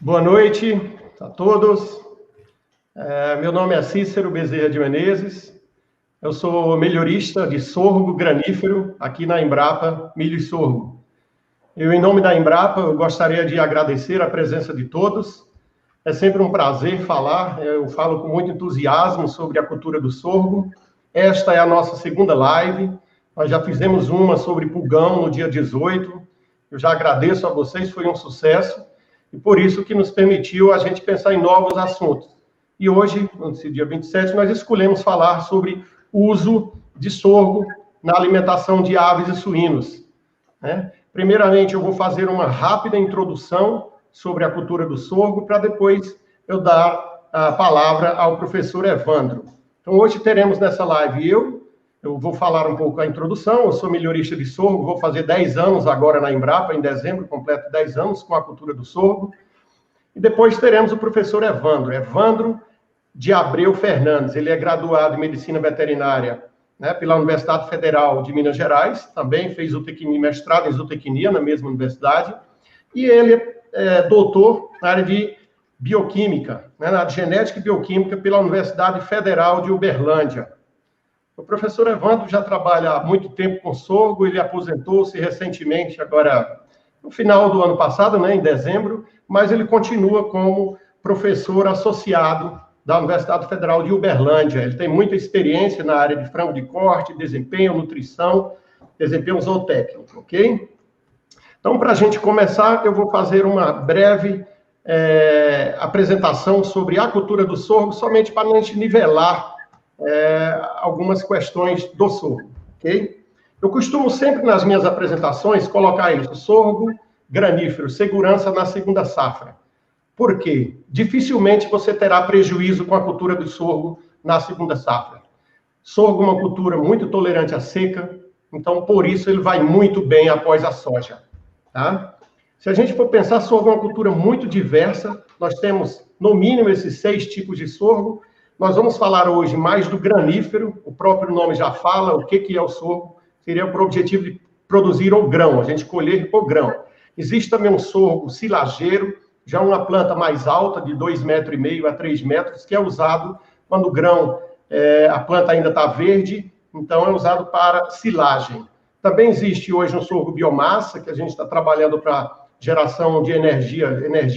Boa noite a todos. Meu nome é Cícero Bezerra de Menezes. Eu sou melhorista de sorgo granífero aqui na Embrapa Milho e Sorgo. Em nome da Embrapa, eu gostaria de agradecer a presença de todos. É sempre um prazer falar, eu falo com muito entusiasmo sobre a cultura do sorgo. Esta é a nossa segunda live. Nós já fizemos uma sobre pulgão no dia 18. Eu já agradeço a vocês, foi um sucesso. E por isso que nos permitiu a gente pensar em novos assuntos. E hoje, nesse dia 27, nós escolhemos falar sobre o uso de sorgo na alimentação de aves e suínos, né? Primeiramente, eu vou fazer uma rápida introdução sobre a cultura do sorgo, para depois eu dar a palavra ao professor Evandro. Então, hoje teremos nessa live eu vou falar um pouco a introdução. Eu sou melhorista de sorgo, vou fazer 10 anos agora na Embrapa, em dezembro, completo 10 anos com a cultura do sorgo. E depois teremos o professor Evandro de Abreu Fernandes. Ele é graduado em Medicina Veterinária, né, pela Universidade Federal de Minas Gerais, também fez mestrado em zootecnia na mesma universidade, e ele é doutor na área de bioquímica, né, na área de genética e bioquímica pela Universidade Federal de Uberlândia. O professor Evandro já trabalha há muito tempo com sorgo, ele aposentou-se recentemente, agora no final do ano passado, né, em dezembro, mas ele continua como professor associado da Universidade Federal de Uberlândia. Ele tem muita experiência na área de frango de corte, desempenho, nutrição, desempenho zootécnico, ok? Então, para a gente começar, eu vou fazer uma breve apresentação sobre a cultura do sorgo, somente para a gente nivelar algumas questões do sorgo, ok? Eu costumo sempre, nas minhas apresentações, colocar isso: sorgo granífero, segurança na segunda safra. Por quê? Dificilmente você terá prejuízo com a cultura do sorgo na segunda safra. Sorgo é uma cultura muito tolerante à seca, então, por isso, ele vai muito bem após a soja, tá? Se a gente for pensar, sorgo é uma cultura muito diversa. Nós temos, no mínimo, esses 6 tipos de sorgo. Nós vamos falar hoje mais do granífero, o próprio nome já fala o que é o sorgo. Seria por objetivo de produzir o grão, a gente colher o grão. Existe também um sorgo silageiro, já uma planta mais alta, de 2,5 metros a 3 metros, que é usado quando o grão, a planta ainda está verde, então é usado para silagem. Também existe hoje um sorgo biomassa, que a gente está trabalhando para geração de energia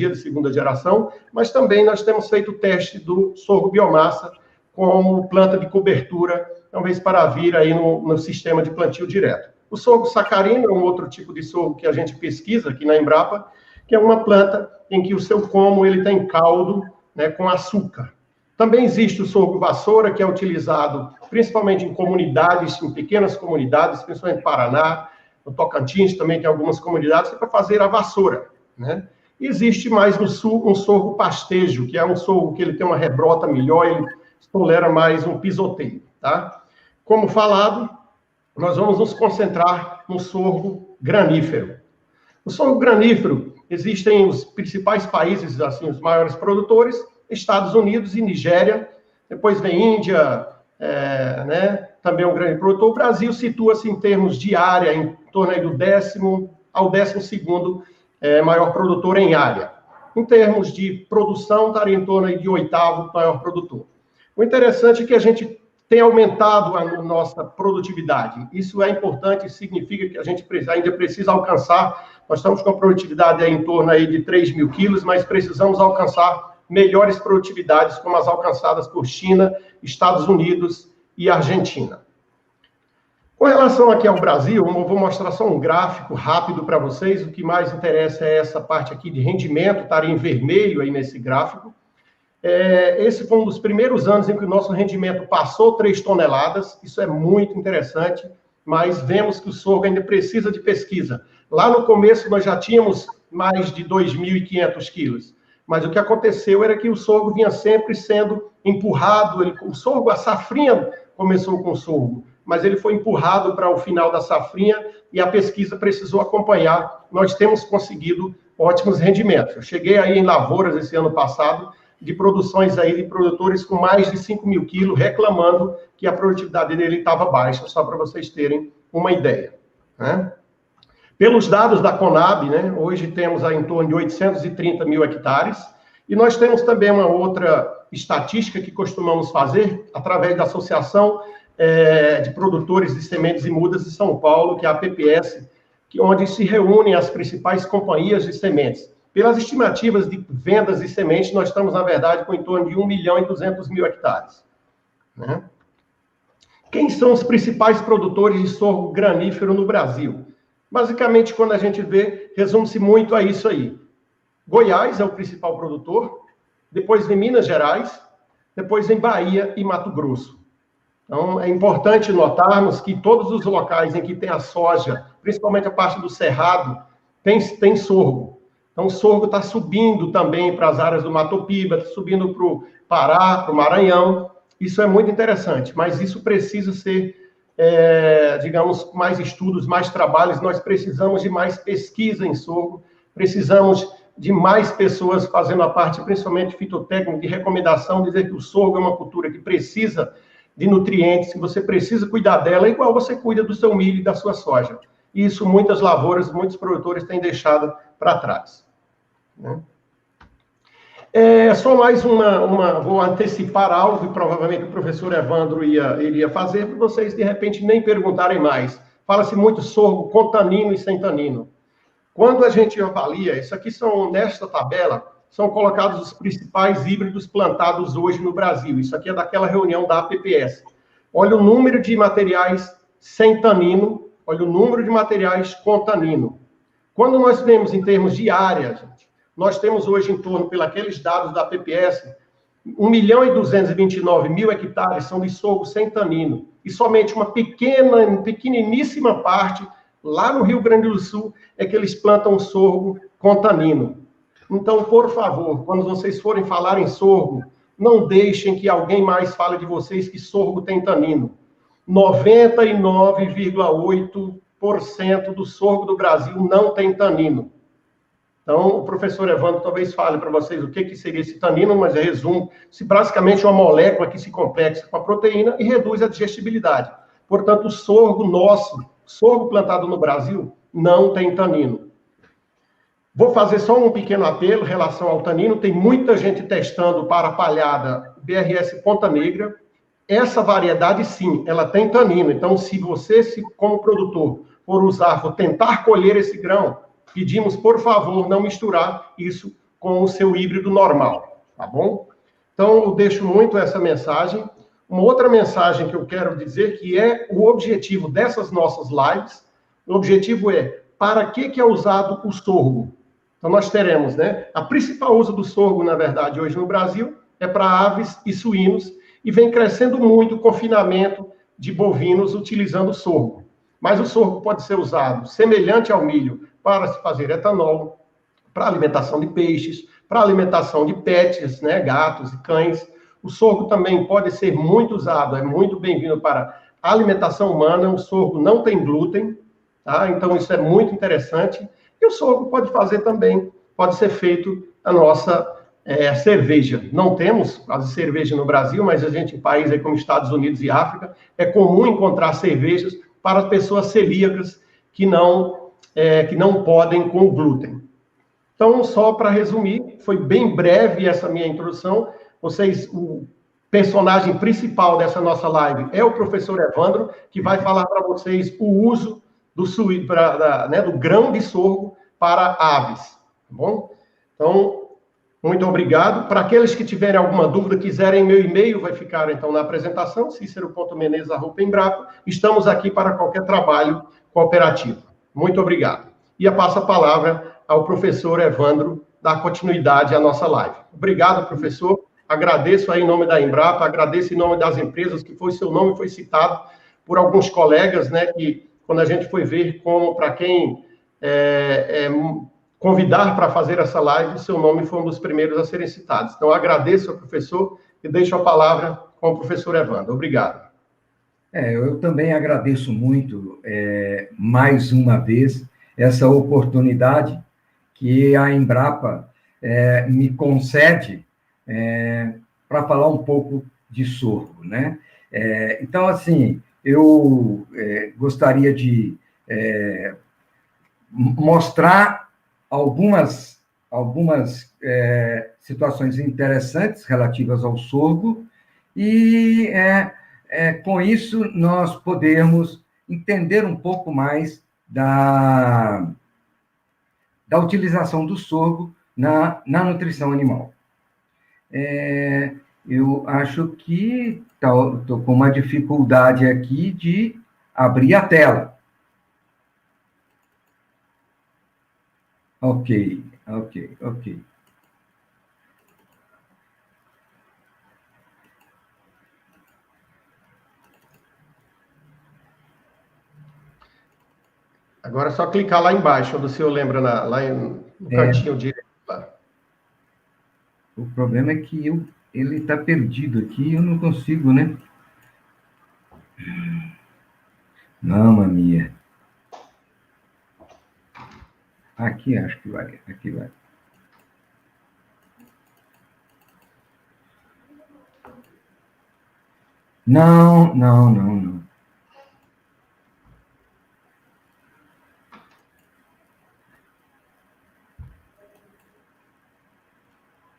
de segunda geração, mas também nós temos feito o teste do sorgo biomassa como planta de cobertura, talvez para vir aí no sistema de plantio direto. O sorgo sacarino é um outro tipo de sorgo que a gente pesquisa aqui na Embrapa, que é uma planta em que o seu como ele tem caldo, né, com açúcar. Também existe o sorgo vassoura, que é utilizado principalmente em comunidades, em pequenas comunidades, principalmente no Paraná, no Tocantins também tem algumas comunidades, para fazer a vassoura, né? Existe mais no sul um sorgo pastejo, que é um sorgo que ele tem uma rebrota melhor, ele tolera mais um pisoteio, tá? Como falado, nós vamos nos concentrar no sorgo granífero. O sorgo granífero, existem os principais países, assim, os maiores produtores: Estados Unidos e Nigéria, depois vem Índia, né, também é um grande produtor. O Brasil situa-se em termos de área, em torno aí do 10º ao 12º maior produtor em área. Em termos de produção, estaria em torno aí de 8º maior produtor. O interessante é que a gente tem aumentado a nossa produtividade. Isso é importante, significa que a gente ainda precisa alcançar, nós estamos com a produtividade aí em torno aí de 3 mil quilos, mas precisamos alcançar melhores produtividades, como as alcançadas por China, Estados Unidos e Argentina. Com relação aqui ao Brasil, eu vou mostrar só um gráfico rápido para vocês. O que mais interessa é essa parte aqui de rendimento, estaria em vermelho aí nesse gráfico. Esse foi um dos primeiros anos em que o nosso rendimento passou 3 toneladas. Isso é muito interessante, mas vemos que o sorgo ainda precisa de pesquisa. Lá no começo nós já tínhamos mais de 2.500 quilos, mas o que aconteceu era que o sorgo vinha sempre sendo empurrado. O sorgo, a safrinha começou com o sorgo, mas ele foi empurrado para o final da safrinha e a pesquisa precisou acompanhar. Nós temos conseguido ótimos rendimentos. Eu cheguei aí em lavouras esse ano passado, de produções aí de produtores com mais de 5 mil quilos, reclamando que a produtividade dele estava baixa, só para vocês terem uma ideia, né? Pelos dados da Conab, né, hoje temos aí em torno de 830 mil hectares, e nós temos também uma outra estatística que costumamos fazer através da Associação de Produtores de Sementes e Mudas de São Paulo, que é a PPS, onde se reúnem as principais companhias de sementes. Pelas estimativas de vendas de sementes, nós estamos, na verdade, com em torno de 1.200.000 hectares. Né? Quem são os principais produtores de sorgo granífero no Brasil? Basicamente, quando a gente vê, resume-se muito a isso aí. Goiás é o principal produtor, depois vem Minas Gerais, depois vem Bahia e Mato Grosso. Então, é importante notarmos que todos os locais em que tem a soja, principalmente a parte do Cerrado, tem sorgo. Então, o sorgo está subindo também para as áreas do Mato Piba, está subindo para o Pará, para o Maranhão. Isso é muito interessante, mas isso precisa ser, digamos, mais estudos, mais trabalhos. Nós precisamos de mais pesquisa em sorgo, precisamos de mais pessoas fazendo a parte, principalmente fitotécnica, de recomendação, dizer que o sorgo é uma cultura que precisa de nutrientes, que você precisa cuidar dela, igual você cuida do seu milho e da sua soja. E isso muitas lavouras, muitos produtores têm deixado para trás. Né? Só mais vou antecipar algo que provavelmente o professor Evandro iria fazer, para vocês, de repente, nem perguntarem mais. Fala-se muito sorgo com tanino e sem tanino. Quando a gente avalia, isso aqui nesta tabela, são colocados os principais híbridos plantados hoje no Brasil. Isso aqui é daquela reunião da APPS. Olha o número de materiais sem tanino, olha o número de materiais com tanino. Quando nós vemos em termos de área, gente, nós temos hoje em torno, pelos dados da APPS, 1.229.000 hectares são de sorgo sem tanino. E somente uma pequeniníssima parte, lá no Rio Grande do Sul, é que eles plantam sorgo com tanino. Então, por favor, quando vocês forem falar em sorgo, não deixem que alguém mais fale de vocês que sorgo tem tanino. 99,8% do sorgo do Brasil não tem tanino. Então, o professor Evandro talvez fale para vocês o que seria esse tanino, mas eu resumo, basicamente é uma molécula que se complexa com a proteína e reduz a digestibilidade. Portanto, o sorgo nosso, sorgo plantado no Brasil, não tem tanino. Vou fazer só um pequeno apelo em relação ao tanino. Tem muita gente testando para a palhada BRS Ponta Negra. Essa variedade, sim, ela tem tanino. Então, se você, como produtor, for tentar colher esse grão, pedimos, por favor, não misturar isso com o seu híbrido normal, tá bom? Então, eu deixo muito essa mensagem. Uma outra mensagem que eu quero dizer, que é o objetivo dessas nossas lives, o objetivo é, para que é usado o sorgo? Então, nós teremos, né? A principal uso do sorgo, na verdade, hoje no Brasil, é para aves e suínos, e vem crescendo muito o confinamento de bovinos utilizando o sorgo. Mas o sorgo pode ser usado, semelhante ao milho, para se fazer etanol, para alimentação de peixes, para alimentação de pets, né? Gatos e cães. O sorgo também pode ser muito usado, é muito bem-vindo para a alimentação humana. O sorgo não tem glúten, tá? Então, isso é muito interessante. E o sorgo pode ser feito a nossa cerveja. Não temos quase cerveja no Brasil, mas a gente, em países como Estados Unidos e África, é comum encontrar cervejas para as pessoas celíacas que não podem com o glúten. Então, só para resumir, foi bem breve essa minha introdução. O personagem principal dessa nossa live é o professor Evandro, que vai falar para vocês o uso do grão de sorgo para aves, tá bom? Então, muito obrigado. Para aqueles que tiverem alguma dúvida, quiserem, meu e-mail vai ficar, então, na apresentação, cicero.menezes@embrapa. Estamos aqui para qualquer trabalho cooperativo. Muito obrigado. E eu passo a palavra ao professor Evandro, dar continuidade à nossa live. Obrigado, professor. Agradeço aí em nome da Embrapa, agradeço em nome das empresas, que seu nome foi citado por alguns colegas, né, que quando a gente foi ver para quem convidar para fazer essa live, o seu nome foi um dos primeiros a serem citados. Então, agradeço ao professor e deixo a palavra com o professor Evandro. Obrigado. Eu também agradeço muito, mais uma vez, essa oportunidade que a Embrapa me concede para falar um pouco de sorgo, né? Então, assim, eu gostaria de mostrar algumas situações interessantes relativas ao sorgo e, com isso, nós podemos entender um pouco mais da utilização do sorgo na nutrição animal. Eu acho que estou com uma dificuldade aqui de abrir a tela. Ok. Agora é só clicar lá embaixo, onde o senhor lembra, lá no cantinho direito. Lá. O problema é que ele está perdido aqui, eu não consigo, né? Mamma mia. Aqui acho que vai, aqui vai. Não.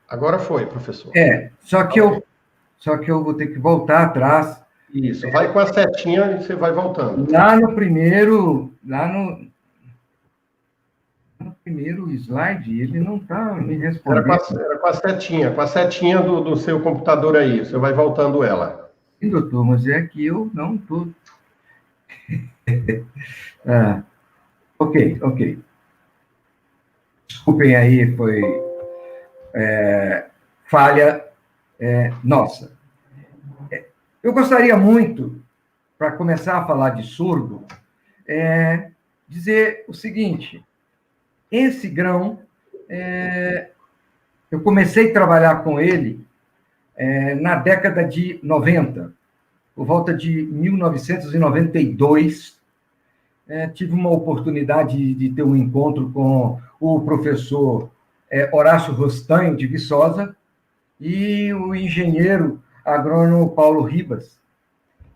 Agora foi, professor. Só que eu vou ter que voltar atrás. Isso, vai com a setinha e você vai voltando. Lá no primeiro slide, ele não está me respondendo. Era com a setinha do seu computador aí, você vai voltando ela. Sim, doutor, mas é que eu não estou... Ok. Desculpem aí, foi falha nossa. Eu gostaria muito, para começar a falar de sorgo, dizer o seguinte: esse grão, eu comecei a trabalhar com ele na década de 90, por volta de 1992, tive uma oportunidade de ter um encontro com o professor Horácio Rostanho, de Viçosa, e o engenheiro agrônomo Paulo Ribas.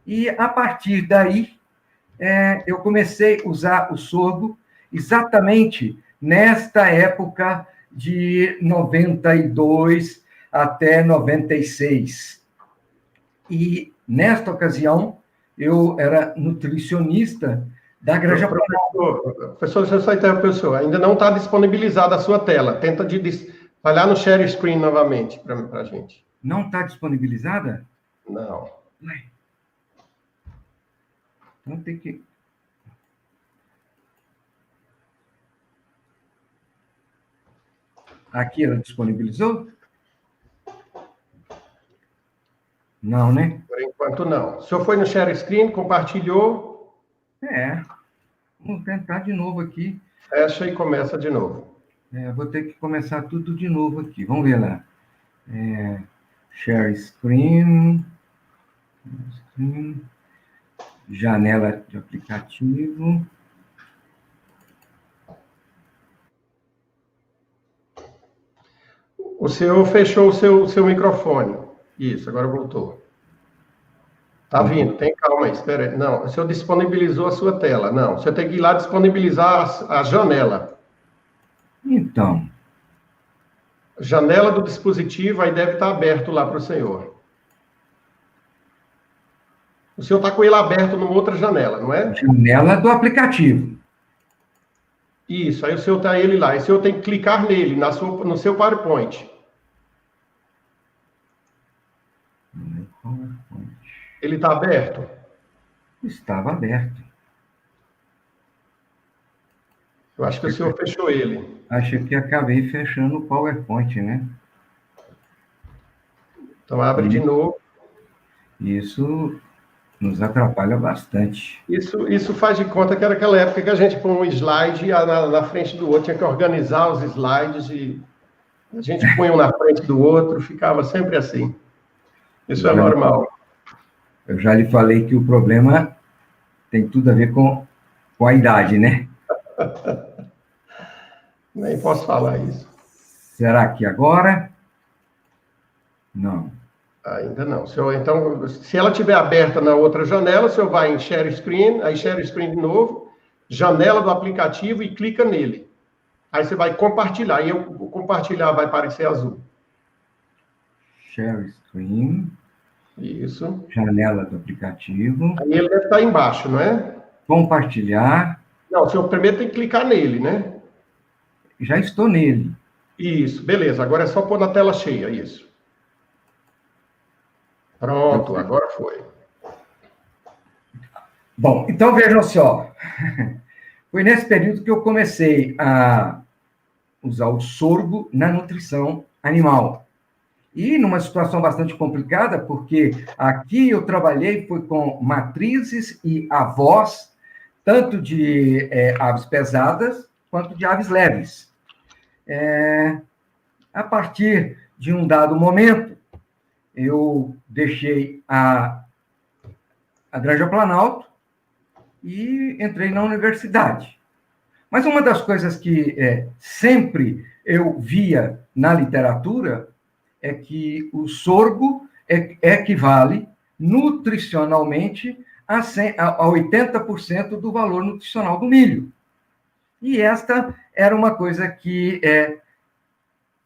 E, a partir daí, eu comecei a usar o sorgo exatamente nesta época de 92 até 96. E, nesta ocasião, eu era nutricionista da Granja Planalto. Professor, deixa eu só interromper o senhor. Ainda não está disponibilizada a sua tela. Tenta olhar no share screen novamente para a gente. Não está disponibilizada? Não. Então tem que... Aqui ela disponibilizou? Não, né? Por enquanto, não. O senhor foi no share screen, compartilhou? Vamos tentar de novo aqui. Fecha e começa de novo. Vou ter que começar tudo de novo aqui. Vamos ver lá. Share screen. Janela de aplicativo. O senhor fechou o seu microfone. Isso, agora voltou. Tá vindo, tem calma aí, espera aí. Não, o senhor disponibilizou a sua tela. Não, o senhor tem que ir lá disponibilizar a janela. Então. Janela do dispositivo, aí deve estar aberto lá para o senhor. O senhor está com ele aberto numa outra janela, não é? Janela do aplicativo. Isso, aí o senhor está ele lá. E o senhor tem que clicar nele, no seu PowerPoint. Ele está aberto? Estava aberto. Eu acho que o senhor fechou ele. Acho que acabei fechando o PowerPoint, né? Então, abre de novo. Isso nos atrapalha bastante. Isso faz de conta que era aquela época que a gente põe um slide na frente do outro, tinha que organizar os slides e a gente põe um na frente do outro, ficava sempre assim. Isso é normal. Eu já lhe falei que o problema tem tudo a ver com a idade, né? Nem posso falar isso. Será que agora? Não. Ainda não. Então, se ela estiver aberta na outra janela, o senhor vai em Share Screen, aí Share Screen de novo, janela do aplicativo e clica nele. Aí você vai compartilhar, e o compartilhar vai aparecer azul. Share screen. Isso. Janela do aplicativo. Aí ele deve estar embaixo, não é? Compartilhar. Não, o senhor primeiro tem que clicar nele, né? Já estou nele. Isso, beleza. Agora é só pôr na tela cheia, isso. Pronto, agora foi. Bom, então vejam só. Foi nesse período que eu comecei a usar o sorgo na nutrição animal. E numa situação bastante complicada, porque aqui eu trabalhei foi com matrizes e avós, tanto de aves pesadas quanto de aves leves. A partir de um dado momento, eu deixei a Granja Planalto e entrei na universidade. Mas uma das coisas que sempre eu via na literatura é que o sorgo equivale nutricionalmente a 80% do valor nutricional do milho. E esta era uma coisa que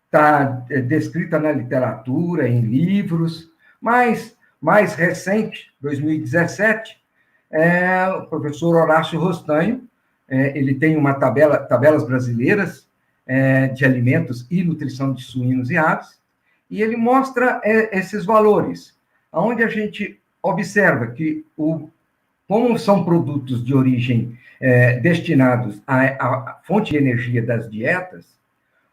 está descrita na literatura, em livros, mas mais recente, 2017, o professor Horácio Rostanho, ele tem uma tabelas brasileiras de alimentos e nutrição de suínos e aves, e ele mostra esses valores, onde a gente observa que, como são produtos de origem destinados à fonte de energia das dietas,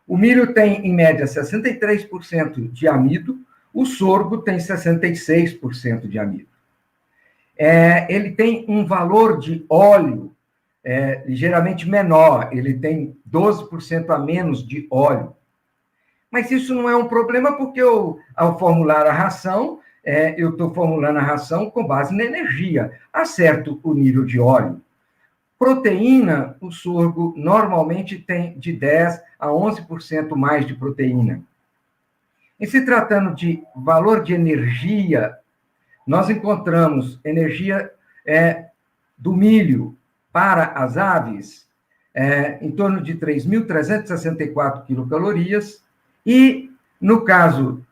o milho tem, em média, 63% de amido, o sorgo tem 66% de amido. Ele tem um valor de óleo ligeiramente menor, ele tem 12% a menos de óleo. Mas isso não é um problema, porque ao formular a ração, eu estou formulando a ração com base na energia. Acerto o nível de óleo. Proteína, o sorgo normalmente tem de 10% a 11% mais de proteína. E se tratando de valor de energia, nós encontramos energia do milho para as aves em torno de 3.364 quilocalorias, e no caso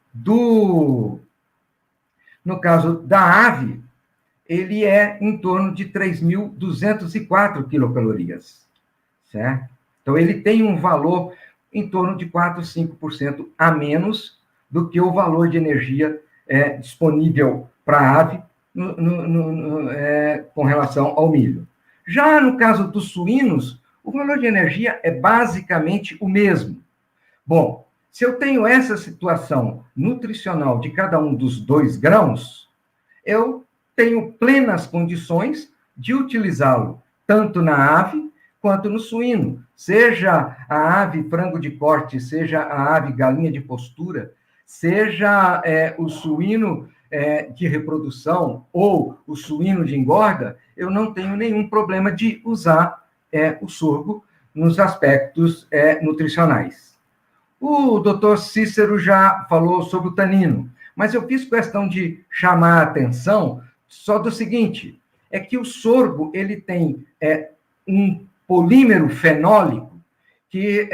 da ave, ele é em torno de 3.204 quilocalorias, certo? Então, ele tem um valor em torno de 4, 5% a menos do que o valor de energia disponível para a ave com relação ao milho. Já no caso dos suínos, o valor de energia é basicamente o mesmo. Bom, se eu tenho essa situação nutricional de cada um dos 2 grãos, eu tenho plenas condições de utilizá-lo tanto na ave quanto no suíno. Seja a ave frango de corte, seja a ave galinha de postura, seja o suíno de reprodução ou o suíno de engorda, eu não tenho nenhum problema de usar o sorgo nos aspectos nutricionais. O doutor Cícero já falou sobre o tanino, mas eu fiz questão de chamar a atenção só do seguinte, é que o sorgo ele tem um polímero fenólico que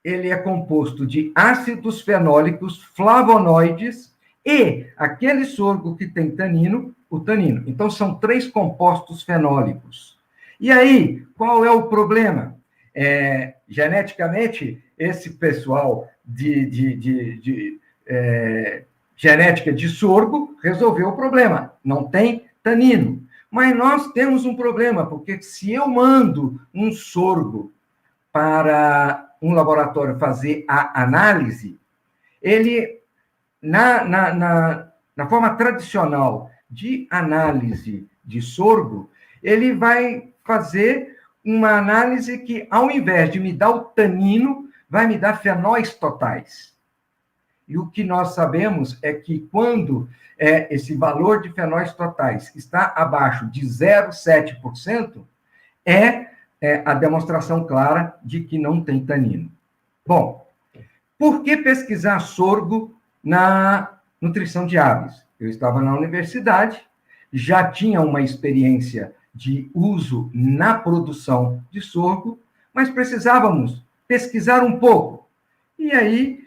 ele é composto de ácidos fenólicos, flavonoides e aquele sorgo que tem tanino, o tanino. Então, são 3 compostos fenólicos. E aí, qual é o problema? Geneticamente, esse pessoal de genética de sorgo resolveu o problema, não tem tanino. Mas nós temos um problema, porque se eu mando um sorgo para um laboratório fazer a análise, ele, na forma tradicional de análise de sorgo, ele vai fazer uma análise que, ao invés de me dar o tanino, vai me dar fenóis totais. E o que nós sabemos é que quando esse valor de fenóis totais está abaixo de 0,7%, a demonstração clara de que não tem tanino. Bom, por que pesquisar sorgo na nutrição de aves? Eu estava na universidade, já tinha uma experiência de uso na produção de sorgo, mas precisávamos pesquisar um pouco. E aí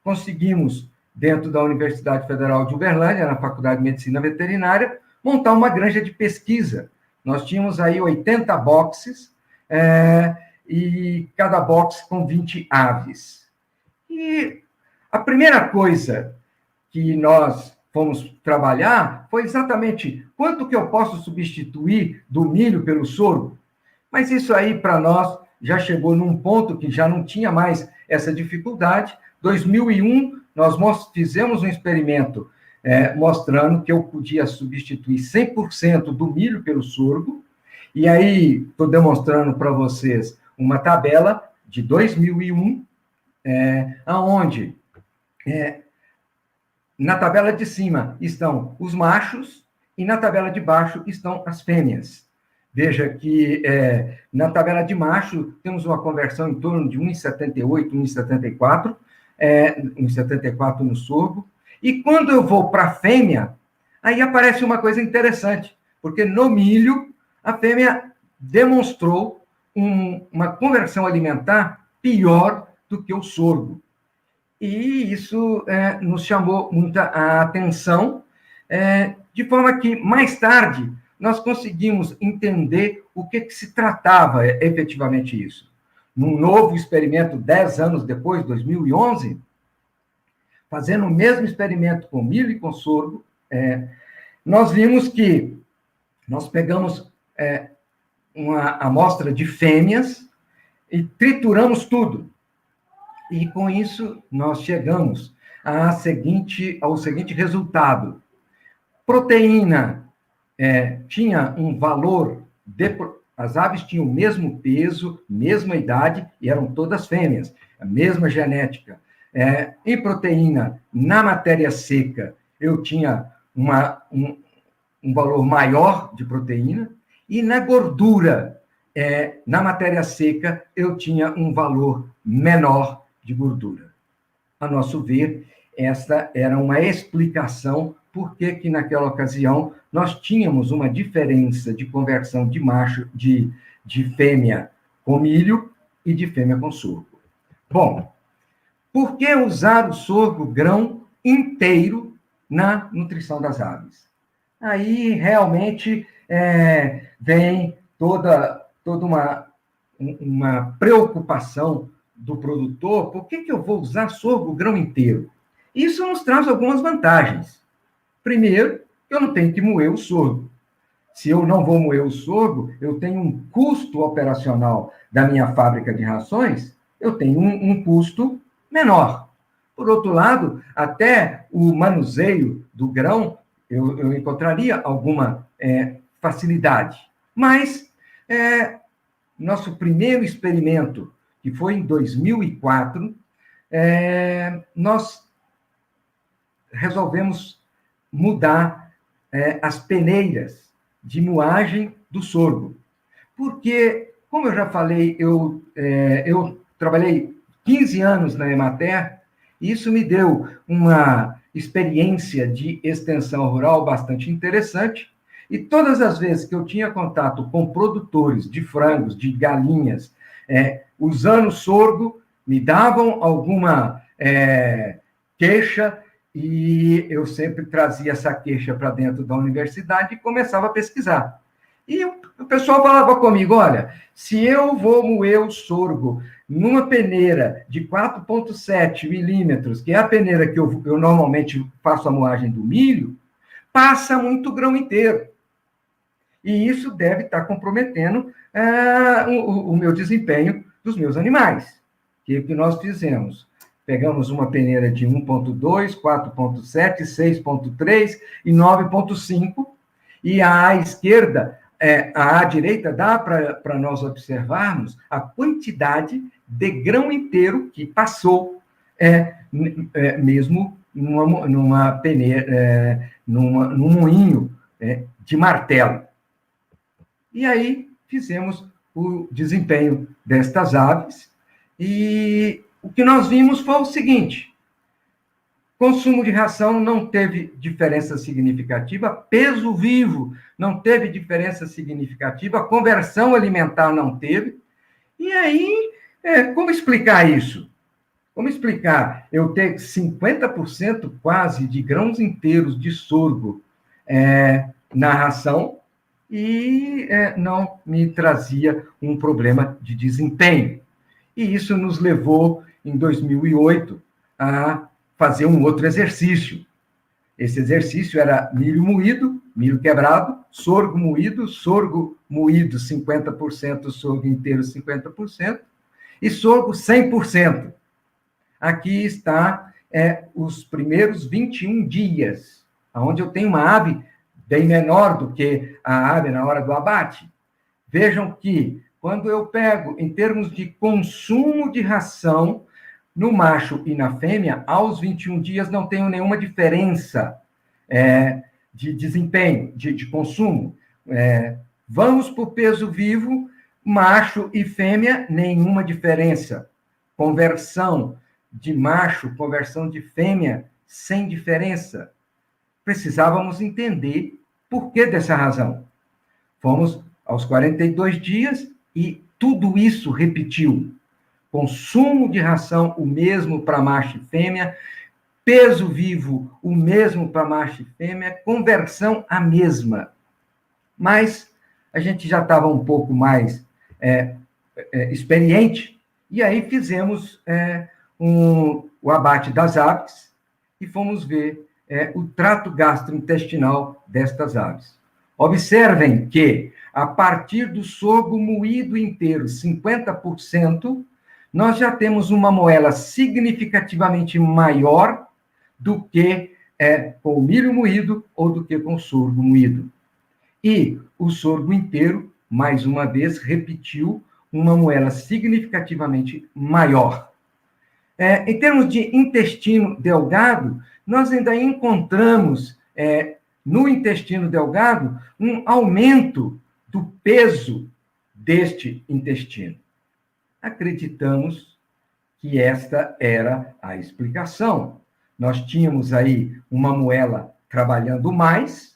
conseguimos, dentro da Universidade Federal de Uberlândia, na Faculdade de Medicina Veterinária, montar uma granja de pesquisa. Nós tínhamos aí 80 boxes, e cada box com 20 aves. E a primeira coisa que nós fomos trabalhar foi exatamente quanto que eu posso substituir do milho pelo sorgo. Mas isso aí, para nós, já chegou num ponto que já não tinha mais essa dificuldade. Em 2001, nós fizemos um experimento mostrando que eu podia substituir 100% do milho pelo sorgo. E aí, estou demonstrando para vocês uma tabela de 2001, onde na tabela de cima estão os machos e na tabela de baixo estão as fêmeas. Veja que na tabela de macho temos uma conversão em torno de 1,78, 1,74, 1,74 no sorgo. E quando eu vou para a fêmea, aí aparece uma coisa interessante, porque no milho a fêmea demonstrou uma conversão alimentar pior do que o sorgo. E isso nos chamou muita atenção, de forma que, mais tarde, nós conseguimos entender o que se tratava efetivamente isso. Num novo experimento, 10 anos depois, 2011, fazendo o mesmo experimento com milho e com sorgo, nós vimos que nós pegamos uma amostra de fêmeas e trituramos tudo. E, com isso, nós chegamos ao seguinte resultado. Proteína tinha um valor... As aves tinham o mesmo peso, mesma idade, e eram todas fêmeas, a mesma genética. Em proteína, na matéria seca, eu tinha um valor maior de proteína, e na gordura, na matéria seca, eu tinha um valor menor de gordura. A nosso ver, essa era uma explicação por que naquela ocasião nós tínhamos uma diferença de conversão de macho, de fêmea com milho e de fêmea com sorgo. Bom, por que usar o sorgo grão inteiro na nutrição das aves? Aí, realmente, vem toda uma preocupação do produtor. Por que eu vou usar sorgo grão inteiro? Isso nos traz algumas vantagens. Primeiro, eu não tenho que moer o sorgo. Se eu não vou moer o sorgo, eu tenho um custo operacional da minha fábrica de rações, eu tenho um custo menor. Por outro lado, até o manuseio do grão, eu encontraria alguma facilidade. Mas, nosso primeiro experimento, que foi em 2004, nós resolvemos mudar as peneiras de moagem do sorgo. Porque, como eu já falei, eu trabalhei 15 anos na Emater, e isso me deu uma experiência de extensão rural bastante interessante, e todas as vezes que eu tinha contato com produtores de frangos, de galinhas, usando sorgo, me davam alguma queixa, e eu sempre trazia essa queixa para dentro da universidade e começava a pesquisar. E o pessoal falava comigo, olha, se eu vou moer o sorgo numa peneira de 4,7 milímetros, que é a peneira que eu normalmente faço a moagem do milho, passa muito grão inteiro. E isso deve estar comprometendo o meu desempenho dos meus animais. O que nós fizemos? Pegamos uma peneira de 1,2, 4,7, 6,3 e 9,5, e à esquerda, à direita, dá para nós observarmos a quantidade de grão inteiro que passou, mesmo numa peneira, num moinho de martelo. E aí fizemos o desempenho destas aves, e o que nós vimos foi o seguinte: Consumo de ração não teve diferença significativa, peso vivo não teve diferença significativa, conversão alimentar não teve. E aí, como explicar isso? Como explicar eu ter 50% quase de grãos inteiros de sorgo na ração e não me trazia um problema de desempenho? E isso nos levou, em 2008, a fazer um outro exercício. Esse exercício era milho moído, milho quebrado, sorgo moído 50%, sorgo inteiro 50%, e sorgo 100%. Aqui está os primeiros 21 dias, onde eu tenho uma ave bem menor do que a ave na hora do abate. Vejam que, quando eu pego, em termos de consumo de ração, no macho e na fêmea, aos 21 dias não tenho nenhuma diferença de desempenho, de consumo. Vamos para o peso vivo, macho e fêmea, nenhuma diferença. Conversão de macho, conversão de fêmea, sem diferença. Precisávamos entender por que dessa razão. Fomos aos 42 dias e tudo isso repetiu. Consumo de ração, o mesmo para macho e fêmea, peso vivo, o mesmo para macho e fêmea, conversão, a mesma. Mas a gente já estava um pouco mais experiente, e aí fizemos o abate das aves e fomos ver o trato gastrointestinal destas aves. Observem que, a partir do sorgo moído inteiro, 50%, nós já temos uma moela significativamente maior do que com o milho moído ou do que com o sorgo moído. E o sorgo inteiro, mais uma vez, repetiu uma moela significativamente maior. Em termos de intestino delgado, nós ainda encontramos no intestino delgado um aumento do peso deste intestino. Acreditamos que esta era a explicação. Nós tínhamos aí uma moela trabalhando mais,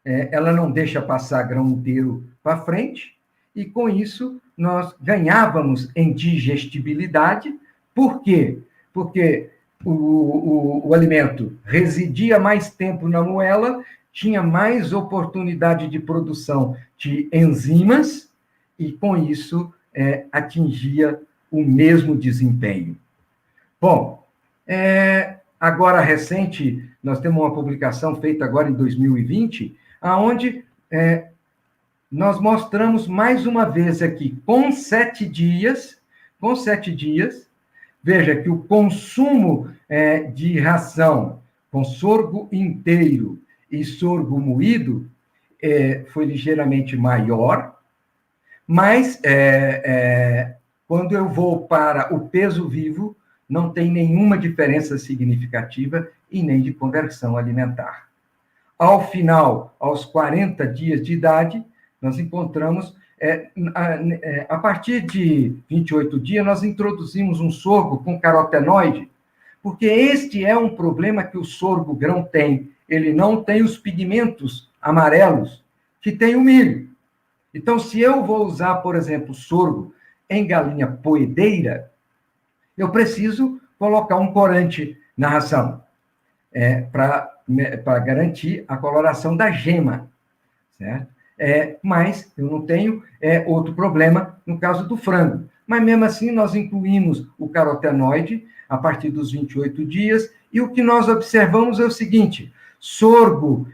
ela não deixa passar grão inteiro para frente, e com isso nós ganhávamos em digestibilidade. Por quê? Porque o alimento residia mais tempo na moela, tinha mais oportunidade de produção de enzimas, e com isso atingia o mesmo desempenho. Bom, agora recente, nós temos uma publicação feita agora em 2020, onde nós mostramos mais uma vez aqui, com 7 dias, veja que o consumo de ração com sorgo inteiro e sorgo moído foi ligeiramente maior, mas quando eu vou para o peso vivo, não tem nenhuma diferença significativa e nem de conversão alimentar. Ao final, aos 40 dias de idade, nós encontramos, a partir de 28 dias, nós introduzimos um sorgo com carotenoide, porque este é um problema que o sorgo grão tem. Ele não tem os pigmentos amarelos que tem o milho. Então, se eu vou usar, por exemplo, sorgo em galinha poedeira, eu preciso colocar um corante na ração, para garantir a coloração da gema, certo? Mas eu não tenho outro problema no caso do frango. Mas, mesmo assim, nós incluímos o carotenoide a partir dos 28 dias, e o que nós observamos é o seguinte: sorgo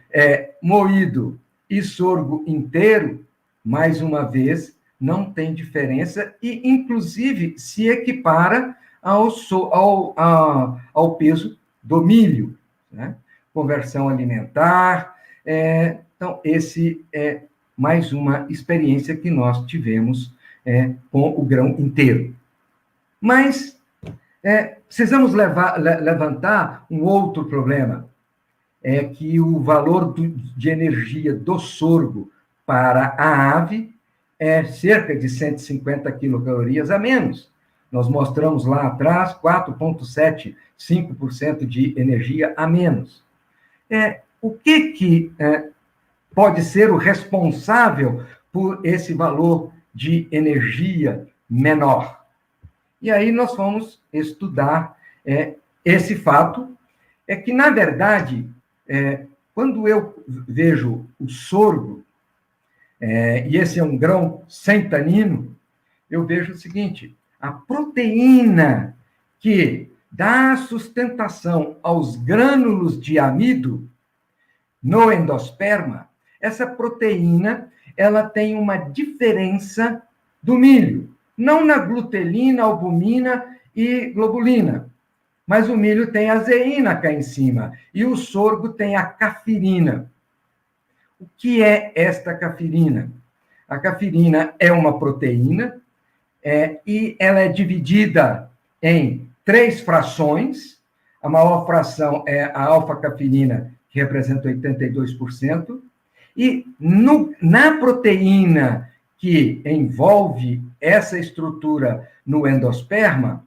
moído e sorgo inteiro, mais uma vez, não tem diferença e, inclusive, se equipara ao peso do milho, né? Conversão alimentar. Então, esse é mais uma experiência que nós tivemos com o grão inteiro. Mas precisamos levantar um outro problema, é que o valor de energia do sorgo para a ave é cerca de 150 quilocalorias a menos. Nós mostramos lá atrás 4,75% de energia a menos. O que pode ser o responsável por esse valor de energia menor? E aí nós vamos estudar esse fato, que, na verdade, quando eu vejo o sorgo, e esse é um grão sem tanino, eu vejo o seguinte: a proteína que dá sustentação aos grânulos de amido no endosperma, essa proteína, ela tem uma diferença do milho, não na glutelina, albumina e globulina, mas o milho tem a zeína cá em cima e o sorgo tem a cafirina. O que é esta cafirina? A cafirina é uma proteína e ela é dividida em 3 frações. A maior fração é a alfa-cafirina, que representa 82%, e na proteína que envolve essa estrutura no endosperma,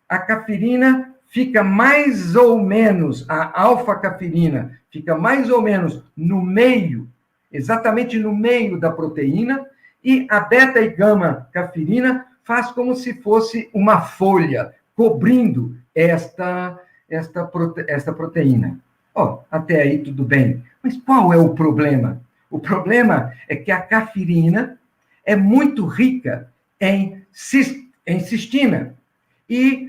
a cafirina fica mais ou menos, a alfa-cafirina fica mais ou menos no meio, exatamente no meio da proteína, e a beta e gama-cafirina faz como se fosse uma folha cobrindo esta proteína. Até aí tudo bem. Mas qual é o problema? O problema é que a cafirina é muito rica em cistina. E,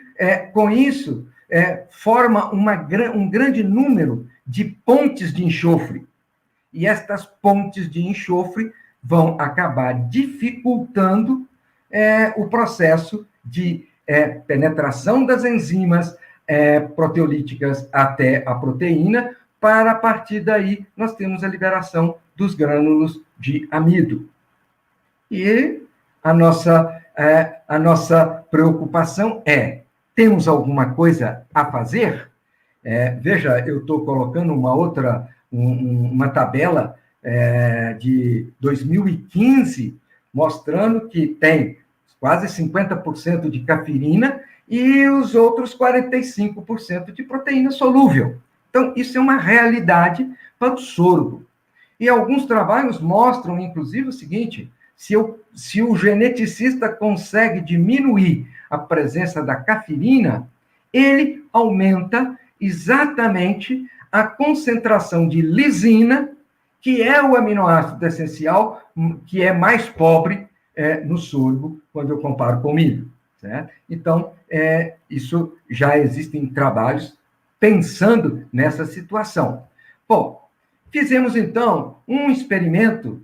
com isso, forma um grande número de pontes de enxofre. E estas pontes de enxofre vão acabar dificultando o processo de penetração das enzimas proteolíticas até a proteína, para, a partir daí, nós temos a liberação dos grânulos de amido. E a nossa preocupação temos alguma coisa a fazer? Veja, eu estou colocando uma tabela de 2015, mostrando que tem quase 50% de cafirina e os outros 45% de proteína solúvel. Então, isso é uma realidade para o sorgo. E alguns trabalhos mostram, inclusive, o seguinte: se o geneticista consegue diminuir a presença da cafirina, ele aumenta exatamente a concentração de lisina, que é o aminoácido essencial, que é mais pobre no sorgo, quando eu comparo com o milho. Certo? Então, isso já existem trabalhos pensando nessa situação. Bom, fizemos, então, um experimento.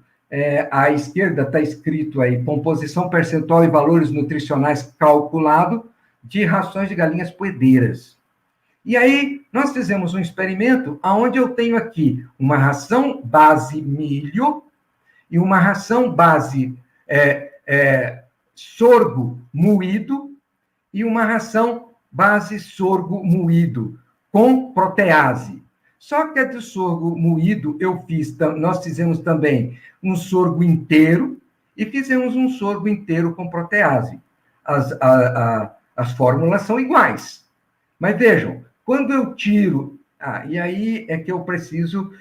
À esquerda está escrito aí, composição percentual e valores nutricionais calculado de rações de galinhas poedeiras. E aí, nós fizemos um experimento onde eu tenho aqui uma ração base milho e uma ração base sorgo moído e uma ração base sorgo moído com protease. Só que a de sorgo moído nós fizemos também um sorgo inteiro e fizemos um sorgo inteiro com protease. As fórmulas são iguais. Mas vejam, quando eu tiro... e aí é que eu preciso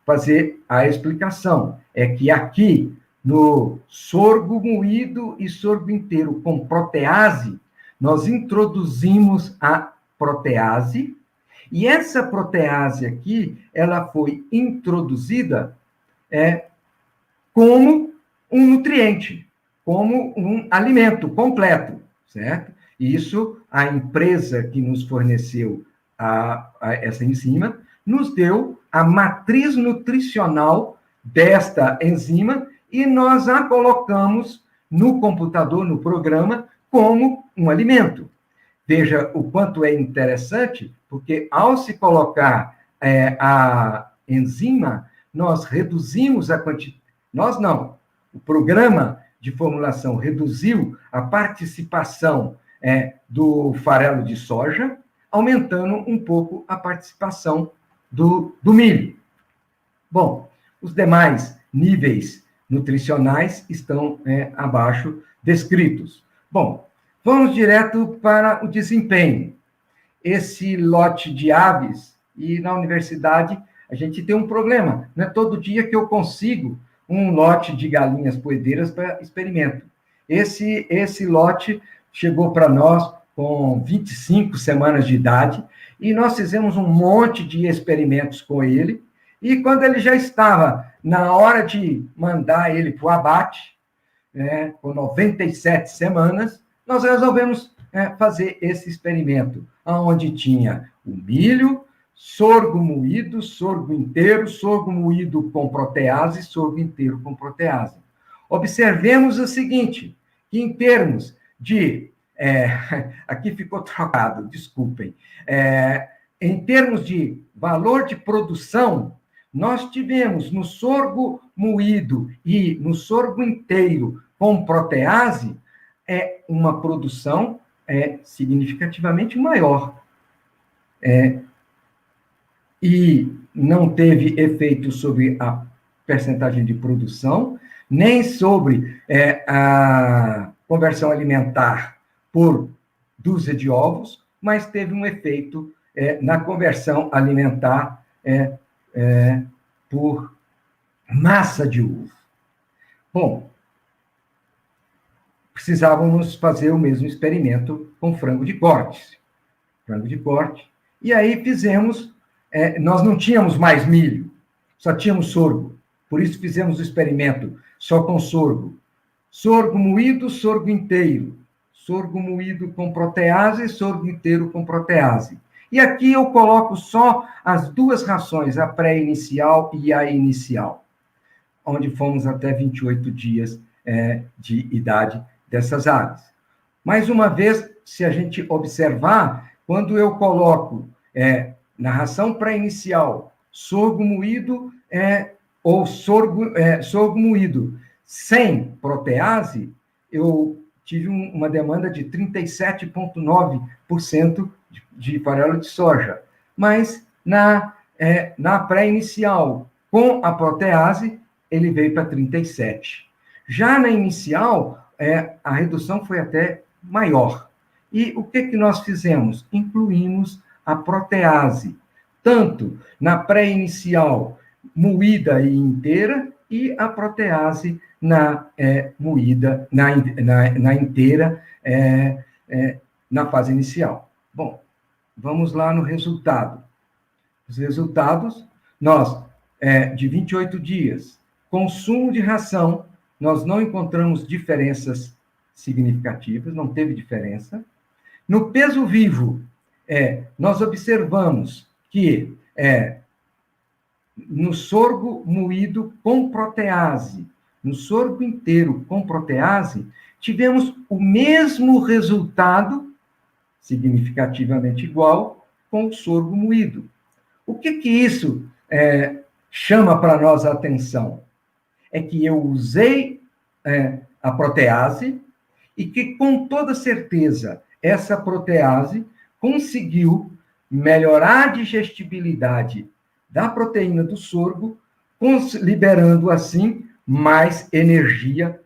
fazer a explicação. É que aqui, no sorgo moído e sorgo inteiro com protease, nós introduzimos a protease, e essa protease aqui, ela foi introduzida como um nutriente, como um alimento completo, certo? E isso, a empresa que nos forneceu essa enzima, nos deu a matriz nutricional desta enzima e nós a colocamos no computador, no programa, como um alimento. Veja o quanto é interessante, porque ao se colocar a enzima, nós reduzimos a quantidade... Nós não. O programa de formulação reduziu a participação do farelo de soja, aumentando um pouco a participação do milho. Bom, os demais níveis nutricionais estão abaixo descritos. Bom, Vamos direto para o desempenho. Esse lote de aves, e na universidade a gente tem um problema, não é todo dia que eu consigo um lote de galinhas poedeiras para experimento. Esse lote chegou para nós com 25 semanas de idade, e nós fizemos um monte de experimentos com ele, e quando ele já estava na hora de mandar ele para o abate, com 97 semanas, nós resolvemos fazer esse experimento, onde tinha o milho, sorgo moído, sorgo inteiro, sorgo moído com protease, sorgo inteiro com protease. Observemos o seguinte, que em termos de... aqui ficou trocado, desculpem. Em termos de valor de produção, nós tivemos no sorgo moído e no sorgo inteiro com protease uma produção significativamente maior. E não teve efeito sobre a percentagem de produção, nem sobre a conversão alimentar por dúzia de ovos, mas teve um efeito na conversão alimentar por massa de uva. Bom, precisávamos fazer o mesmo experimento com frango de corte. E aí fizemos, nós não tínhamos mais milho, só tínhamos sorgo. Por isso fizemos o experimento só com sorgo. Sorgo moído, sorgo inteiro. Sorgo moído com protease, sorgo inteiro com protease. E aqui eu coloco só as duas rações, a pré-inicial e a inicial, onde fomos até 28 dias de idade dessas aves. Mais uma vez, se a gente observar, quando eu coloco na ração pré-inicial sorgo moído ou sorgo moído sem protease, eu tive uma demanda de 37,9% de farelo de soja. Mas na pré-inicial, com a protease, ele veio para 37%. Já na inicial, a redução foi até maior. E o que nós fizemos? Incluímos a protease, tanto na pré-inicial moída e inteira, e a protease moída, na inteira, na fase inicial. Bom, vamos lá no resultado. Os resultados, nós, de 28 dias, consumo de ração, nós não encontramos diferenças significativas, não teve diferença. No peso vivo, nós observamos que no sorgo moído com protease, no sorgo inteiro com protease, tivemos o mesmo resultado, significativamente igual, com o sorgo moído. O que isso chama para nós a atenção? É que eu usei a protease e que, com toda certeza, essa protease conseguiu melhorar a digestibilidade da proteína do sorgo, liberando, assim, mais energia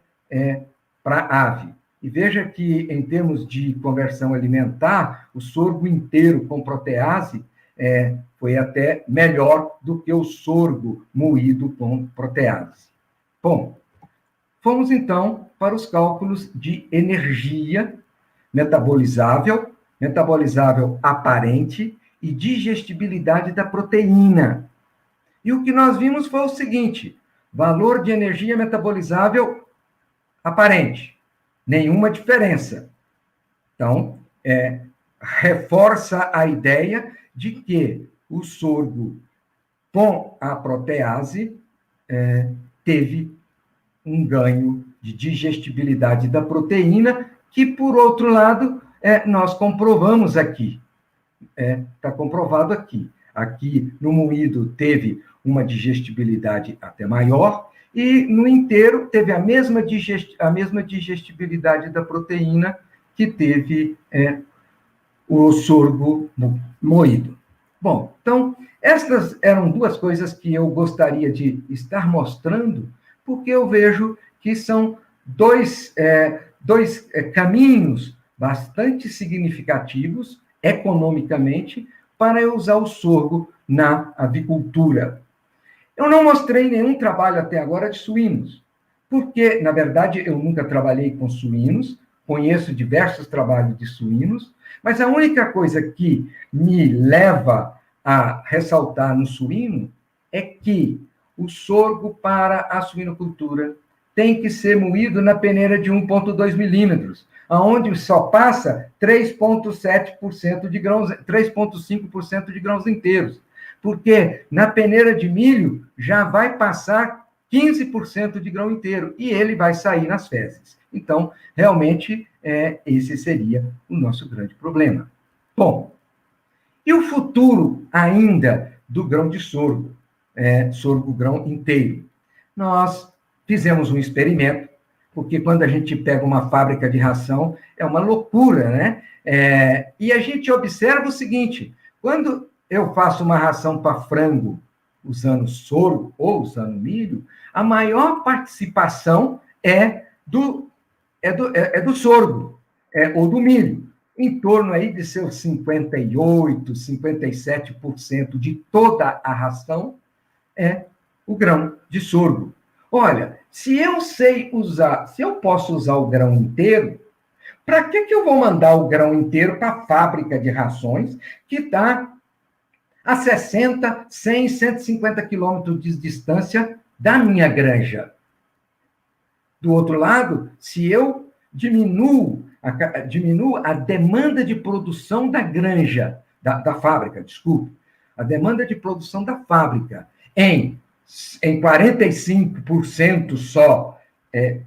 para a ave. E veja que, em termos de conversão alimentar, o sorgo inteiro com protease foi até melhor do que o sorgo moído com protease. Bom, fomos, então, para os cálculos de energia metabolizável aparente e digestibilidade da proteína. E o que nós vimos foi o seguinte: valor de energia metabolizável aparente, nenhuma diferença. Então, reforça a ideia de que o sorgo com a protease teve um ganho de digestibilidade da proteína, que, por outro lado, nós comprovamos aqui. Está comprovado aqui. Aqui, no moído, teve uma digestibilidade até maior, e no inteiro teve a mesma digestibilidade da proteína que teve o sorgo moído. Bom, então, estas eram duas coisas que eu gostaria de estar mostrando, porque eu vejo que são dois caminhos bastante significativos, economicamente, para eu usar o sorgo na avicultura. Eu não mostrei nenhum trabalho até agora de suínos, porque, na verdade, eu nunca trabalhei com suínos, conheço diversos trabalhos de suínos, mas a única coisa que me leva a ressaltar no suíno é que o sorgo para a suinocultura tem que ser moído na peneira de 1,2 milímetros, onde só passa 3,7% de grãos, 3,5% de grãos inteiros. Porque na peneira de milho já vai passar 15% de grão inteiro e ele vai sair nas fezes. Então, realmente, esse seria o nosso grande problema. Bom, e o futuro ainda do grão de sorgo, sorgo grão inteiro? Nós fizemos um experimento, porque quando a gente pega uma fábrica de ração, é uma loucura, né? E a gente observa o seguinte, quando eu faço uma ração para frango usando sorgo ou usando milho, a maior participação é do sorgo, ou do milho, em torno aí de seus 58%, 57% de toda a ração é o grão de sorgo. Olha, se eu posso usar o grão inteiro, para que eu vou mandar o grão inteiro para a fábrica de rações que está a 60, 100, 150 quilômetros de distância da minha granja? Do outro lado, se eu diminuo a demanda de produção da granja, da fábrica, desculpe, a demanda de produção da fábrica em 45% só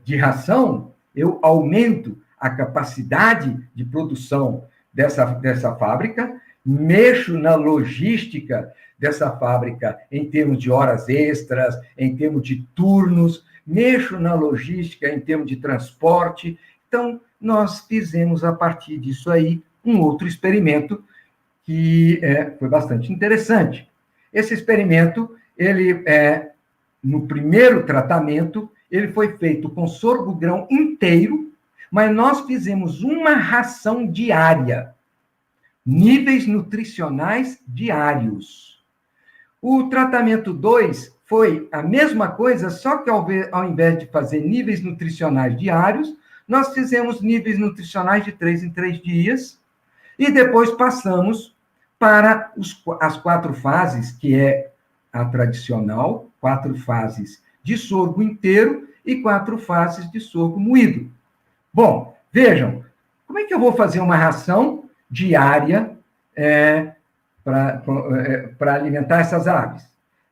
de ração, eu aumento a capacidade de produção dessa fábrica, mexo na logística dessa fábrica em termos de horas extras, em termos de turnos, mexo na logística em termos de transporte. Então, nós fizemos, a partir disso aí, um outro experimento que foi bastante interessante. Esse experimento, no primeiro tratamento, ele foi feito com sorgo grão inteiro, mas nós fizemos uma ração diária, níveis nutricionais diários. O tratamento 2 foi a mesma coisa, só que ao invés de fazer níveis nutricionais diários, nós fizemos níveis nutricionais de 3 em 3 dias, e depois passamos para as 4 fases, que é a tradicional, 4 fases de sorgo inteiro e 4 fases de sorgo moído. Bom, vejam, como é que eu vou fazer uma ração diária para alimentar essas aves?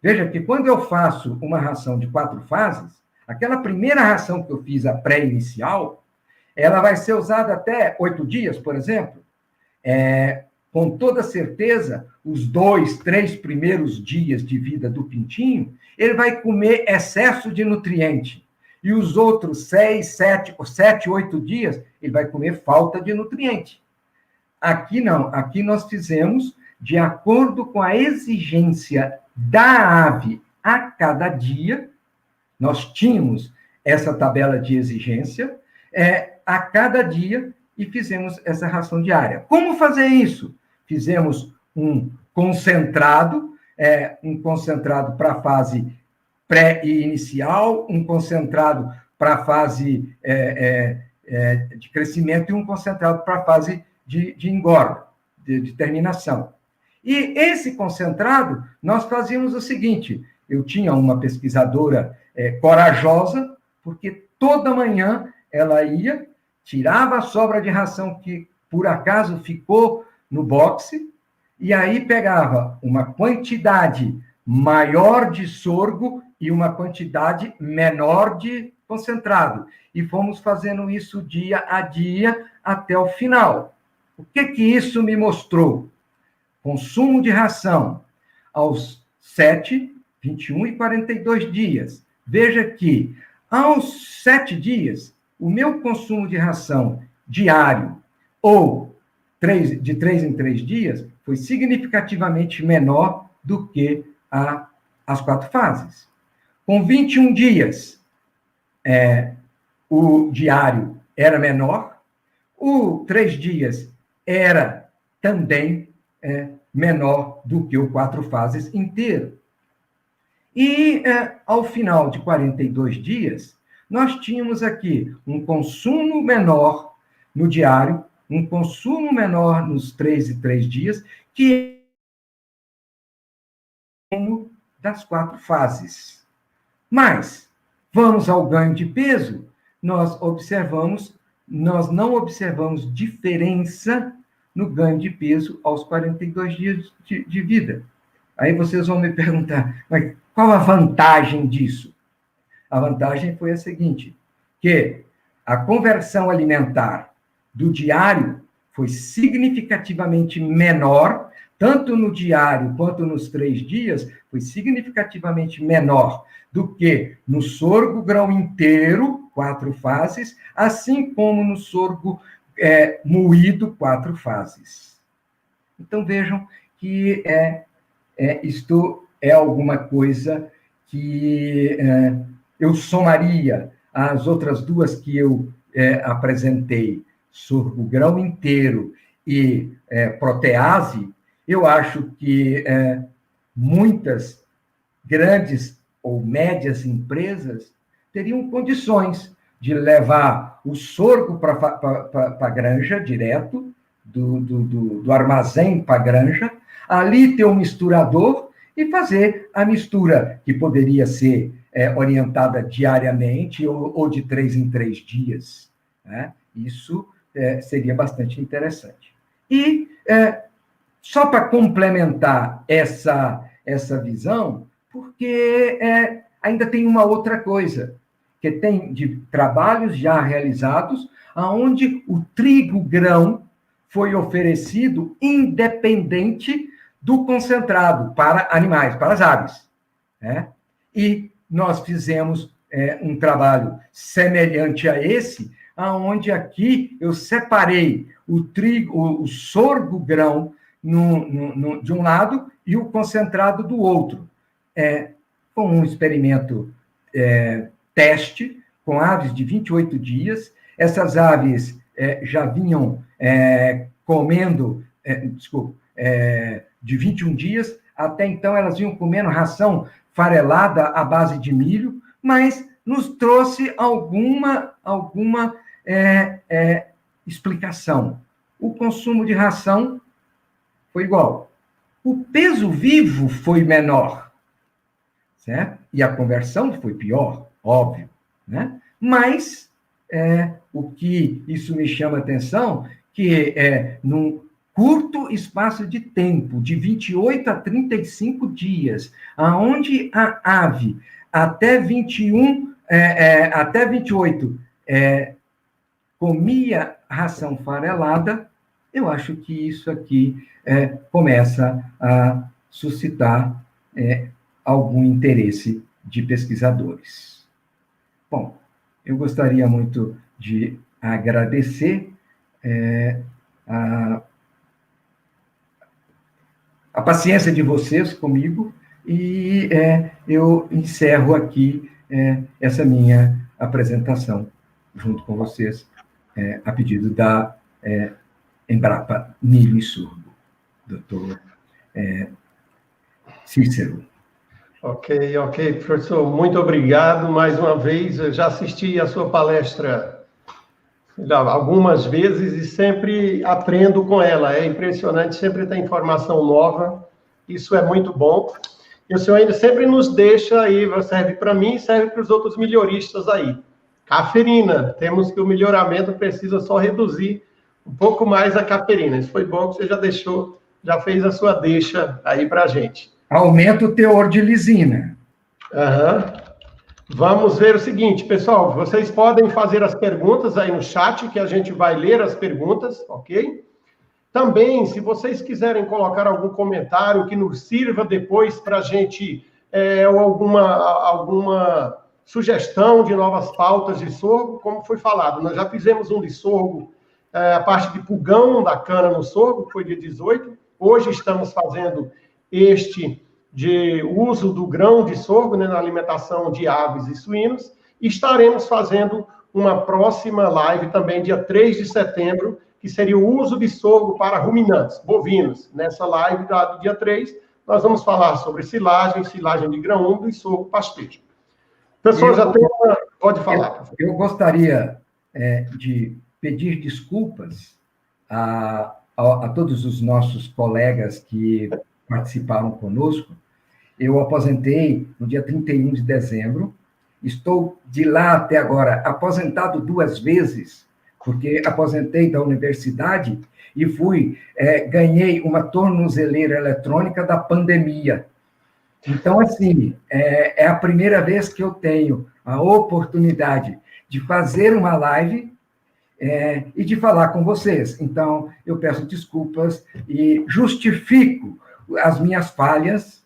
Veja que quando eu faço uma ração de 4 fases, aquela primeira ração que eu fiz, a pré-inicial, ela vai ser usada até 8 dias, por exemplo. Com toda certeza, os 2, 3 primeiros dias de vida do pintinho, ele vai comer excesso de nutriente. E os outros 6, 7, 8 dias, ele vai comer falta de nutriente. Aqui não, aqui nós fizemos de acordo com a exigência da ave a cada dia. Nós tínhamos essa tabela de exigência a cada dia e fizemos essa ração diária. Como fazer isso? Fizemos um concentrado para a fase pré e inicial, um concentrado para a fase de crescimento e um concentrado para a fase de engorda, de terminação. E esse concentrado, nós fazíamos o seguinte, eu tinha uma pesquisadora corajosa, porque toda manhã ela ia, tirava a sobra de ração que, por acaso, ficou no boxe, e aí pegava uma quantidade maior de sorgo e uma quantidade menor de concentrado. E fomos fazendo isso dia a dia até o final. O que isso me mostrou? Consumo de ração aos 7, 21 e 42 dias. Veja que, aos 7 dias, o meu consumo de ração diário, ou de 3 em 3 dias, foi significativamente menor do que as 4 fases. Com 21 dias, o diário era menor, O 3 dias era também menor do que o 4 fases inteiro. E, ao final de 42 dias, nós tínhamos aqui um consumo menor no diário, um consumo menor nos 3 e 3 dias, que é um das 4 fases. Mas, vamos ao ganho de peso, nós não observamos diferença no ganho de peso aos 42 dias de vida. Aí vocês vão me perguntar, mas qual a vantagem disso? A vantagem foi a seguinte, que a conversão alimentar do diário foi significativamente menor, tanto no diário quanto nos 3 dias, foi significativamente menor do que no sorgo grão inteiro, 4 fases, assim como no sorgo moído, 4 fases. Então, vejam que isto é alguma coisa que eu somaria às outras 2 que eu apresentei, sorgo grão inteiro e protease. Eu acho que muitas grandes ou médias empresas teriam condições de levar o sorgo para a granja direto, do armazém para a granja, ali ter um misturador e fazer a mistura, que poderia ser orientada diariamente ou de 3 em 3 dias. Né? Isso seria bastante interessante. E, só para complementar essa visão, porque ainda tem uma outra coisa, que tem de trabalhos já realizados, onde o trigo-grão foi oferecido independente do concentrado para animais, para as aves. Né? E nós fizemos um trabalho semelhante a esse, onde aqui eu separei o sorgo-grão de um lado e o concentrado do outro. Com um experimento teste, com aves de 28 dias. Essas aves já vinham comendo, de 21 dias, até então elas vinham comendo ração farelada à base de milho, mas nos trouxe alguma explicação. O consumo de ração foi igual. O peso vivo foi menor, certo? E a conversão foi pior, óbvio, né? Mas o que isso me chama a atenção, que num curto espaço de tempo, de 28 a 35 dias, aonde a ave até 28 comia ração farelada, eu acho que isso aqui começa a suscitar algum interesse de pesquisadores. Bom, eu gostaria muito de agradecer a paciência de vocês comigo e eu encerro aqui essa minha apresentação junto com vocês, a pedido da Embrapa Milho e Sorgo, doutor Cícero. Ok, professor, muito obrigado mais uma vez. Eu já assisti a sua palestra algumas vezes e sempre aprendo com ela. É impressionante, sempre tem informação nova. Isso é muito bom. E o senhor ainda sempre nos deixa aí, serve para mim e serve para os outros melhoristas aí. Cafeína, temos que o melhoramento precisa só reduzir um pouco mais a cafeína. Isso foi bom que você já fez a sua deixa aí para a gente. Aumenta o teor de lisina. Vamos ver o seguinte, pessoal, vocês podem fazer as perguntas aí no chat, que a gente vai ler as perguntas, ok? Também, se vocês quiserem colocar algum comentário que nos sirva depois para a gente, ou alguma sugestão de novas pautas de sorgo, como foi falado, nós já fizemos um de sorgo, a parte de pulgão da cana no sorgo, que foi dia 18, hoje estamos fazendo este de uso do grão de sorgo, né, na alimentação de aves e suínos, e estaremos fazendo uma próxima live também, dia 3 de setembro, que seria o uso de sorgo para ruminantes, bovinos. Nessa live do dia 3, nós vamos falar sobre silagem de grão úmido e sorgo pastejo. Pessoal, já tem uma... Pode falar. Eu gostaria de pedir desculpas a todos os nossos colegas que participaram conosco. Eu aposentei no dia 31 de dezembro, estou de lá até agora aposentado 2 vezes, porque aposentei da universidade e ganhei uma tornozeleira eletrônica da pandemia. Então, assim, é a primeira vez que eu tenho a oportunidade de fazer uma live e de falar com vocês. Então, eu peço desculpas e justifico as minhas falhas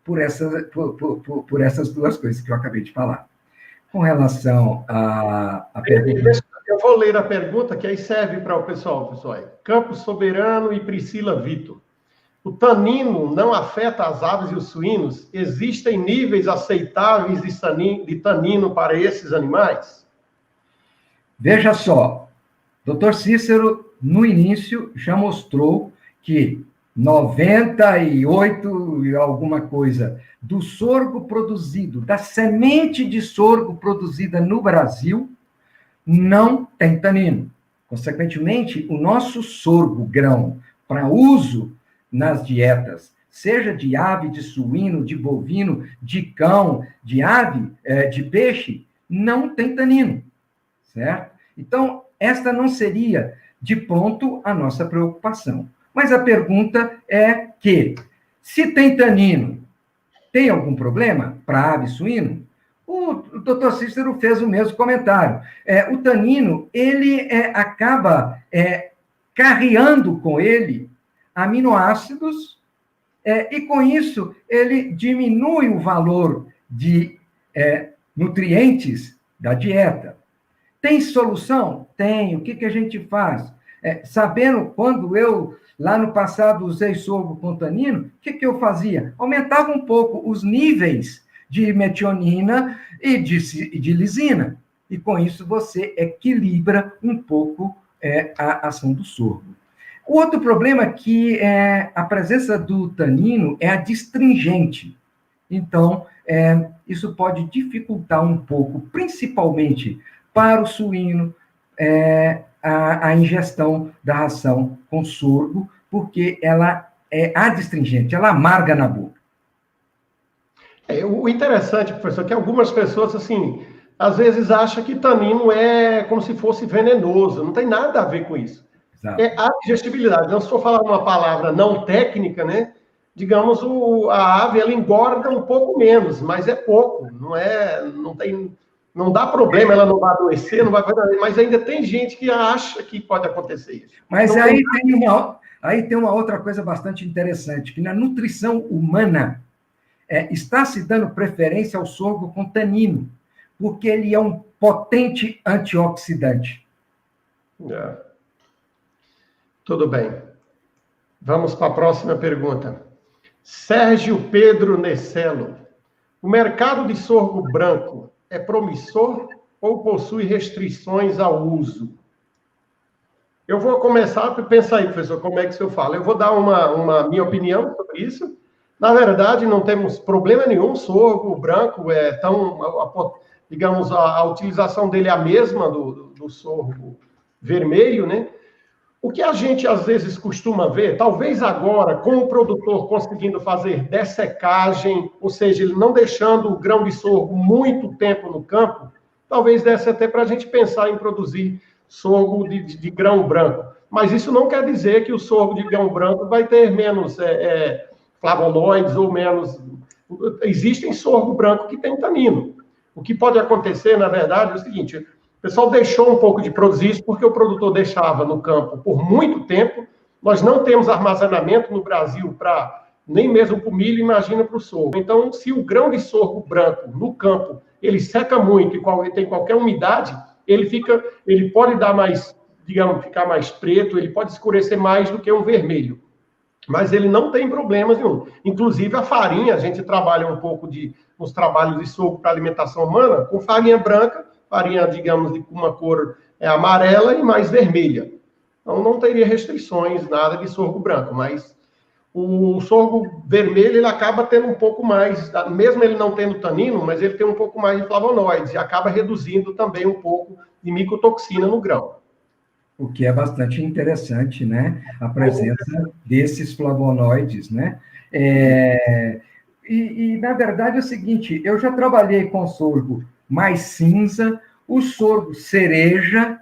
por essas 2 coisas que eu acabei de falar. Com relação à pergunta... Eu vou ler a pergunta, que aí serve para o pessoal. Campos Soberano e Priscila Vitor. O tanino não afeta as aves e os suínos? Existem níveis aceitáveis de tanino para esses animais? Veja só, Dr. Cícero, no início, já mostrou que 98 e alguma coisa do sorgo produzido, da semente de sorgo produzida no Brasil, não tem tanino. Consequentemente, o nosso sorgo grão para uso nas dietas, seja de ave, de suíno, de bovino, de cão, de ave, de peixe, não tem tanino, certo? Então, esta não seria, de ponto, a nossa preocupação. Mas a pergunta é que, se tem tanino, tem algum problema para ave e suíno? O Dr. Cícero fez o mesmo comentário. O tanino, ele acaba carreando com ele aminoácidos, e com isso ele diminui o valor de nutrientes da dieta. Tem solução? Tem. O que a gente faz? Sabendo quando eu, lá no passado, usei sorgo com tanino, o que eu fazia? Aumentava um pouco os níveis de metionina e de lisina. E com isso você equilibra um pouco a ação do sorgo. O outro problema é que a presença do tanino é adstringente. Então, isso pode dificultar um pouco, principalmente para o suíno, a ingestão da ração com sorgo, porque ela é adstringente, ela amarga na boca. O interessante, professor, é que algumas pessoas, assim, às vezes acham que tanino é como se fosse venenoso. Não tem nada a ver com isso. Exato. É a digestibilidade. Então, se for falar uma palavra não técnica, né? Digamos, a ave, ela engorda um pouco menos, mas é pouco. Não dá problema, ela não vai adoecer, não vai fazer nada. Mas ainda tem gente que acha que pode acontecer isso. Mas então, aí tem uma outra coisa bastante interessante, que na nutrição humana está se dando preferência ao sorgo com tanino, porque ele é um potente antioxidante. Tudo bem. Vamos para a próxima pergunta. Sérgio Pedro Necelo. O mercado de sorgo branco é promissor ou possui restrições ao uso? Eu vou começar a pensar aí, professor, como é que o senhor fala. Eu vou dar uma minha opinião sobre isso. Na verdade, não temos problema nenhum. O sorgo branco digamos, a utilização dele é a mesma do sorgo vermelho, né? O que a gente, às vezes, costuma ver, talvez agora, com o produtor conseguindo fazer dessecagem, ou seja, ele não deixando o grão de sorgo muito tempo no campo, talvez desse até para a gente pensar em produzir sorgo de grão branco. Mas isso não quer dizer que o sorgo de grão branco vai ter menos flavonoides ou menos... Existem sorgo branco que tem tanino. O que pode acontecer, na verdade, é o seguinte: o pessoal deixou um pouco de produzir isso porque o produtor deixava no campo por muito tempo. Nós não temos armazenamento no Brasil nem mesmo para o milho, imagina para o sorgo. Então, se o grão de sorgo branco no campo, ele seca muito e tem qualquer umidade, ele pode dar mais, digamos, ficar mais preto, ele pode escurecer mais do que um vermelho. Mas ele não tem problemas nenhum. Inclusive, a farinha, a gente trabalha um pouco nos trabalhos de sorgo para alimentação humana, com farinha branca, farinha, digamos, de uma cor amarela e mais vermelha. Então, não teria restrições, nada de sorgo branco, mas o sorgo vermelho, ele acaba tendo um pouco mais, mesmo ele não tendo tanino, mas ele tem um pouco mais de flavonoides e acaba reduzindo também um pouco de micotoxina no grão. O que é bastante interessante, né? A presença desses flavonoides, né? Na verdade, é o seguinte, eu já trabalhei com sorgo mais cinza, o sorgo cereja,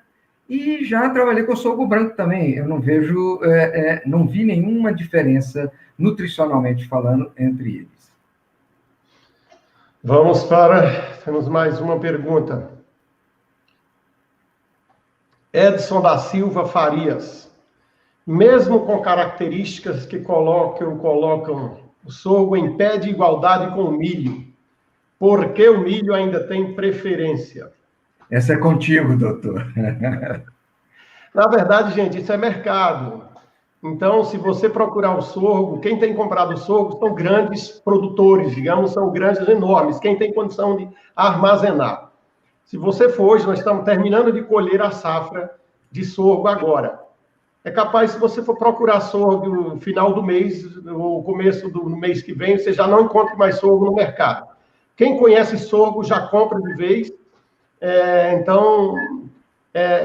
e já trabalhei com sorgo branco também. Eu não vejo, não vi nenhuma diferença, nutricionalmente falando, entre eles. Temos mais uma pergunta. Edson da Silva Farias. Mesmo com características que colocam o sorgo em pé de igualdade com o milho, por que o milho ainda tem preferência? Essa é contigo, doutor. Na verdade, gente, isso é mercado. Então, se você procurar o sorgo, quem tem comprado o sorgo são grandes produtores, digamos, são grandes, enormes, quem tem condição de armazenar. Se você for hoje, nós estamos terminando de colher a safra de sorgo agora. É capaz, se você for procurar sorgo no final do mês, ou começo do mês que vem, você já não encontra mais sorgo no mercado. Quem conhece sorgo já compra de vez.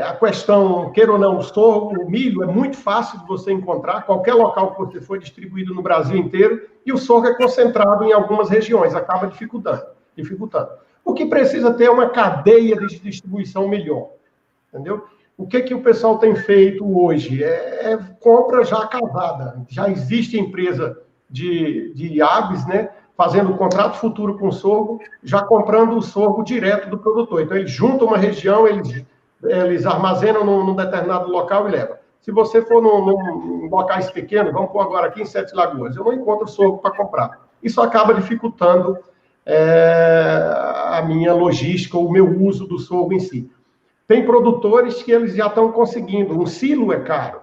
A questão, queira ou não, o sorgo, o milho, é muito fácil de você encontrar, qualquer local que você for distribuído no Brasil inteiro, e o sorgo é concentrado em algumas regiões, acaba dificultando. O que precisa ter é uma cadeia de distribuição melhor, entendeu? O que o pessoal tem feito hoje? Compra já casada. Já existe empresa de aves, né, fazendo contrato futuro com o sorgo, já comprando o sorgo direto do produtor. Então, eles juntam uma região, eles armazenam num determinado local e levam. Se você for num locais pequenos, vamos pôr agora aqui em Sete Lagoas, eu não encontro sorgo para comprar. Isso acaba dificultando a minha logística, o meu uso do sorgo em si. Tem produtores que eles já estão conseguindo. Um silo é caro.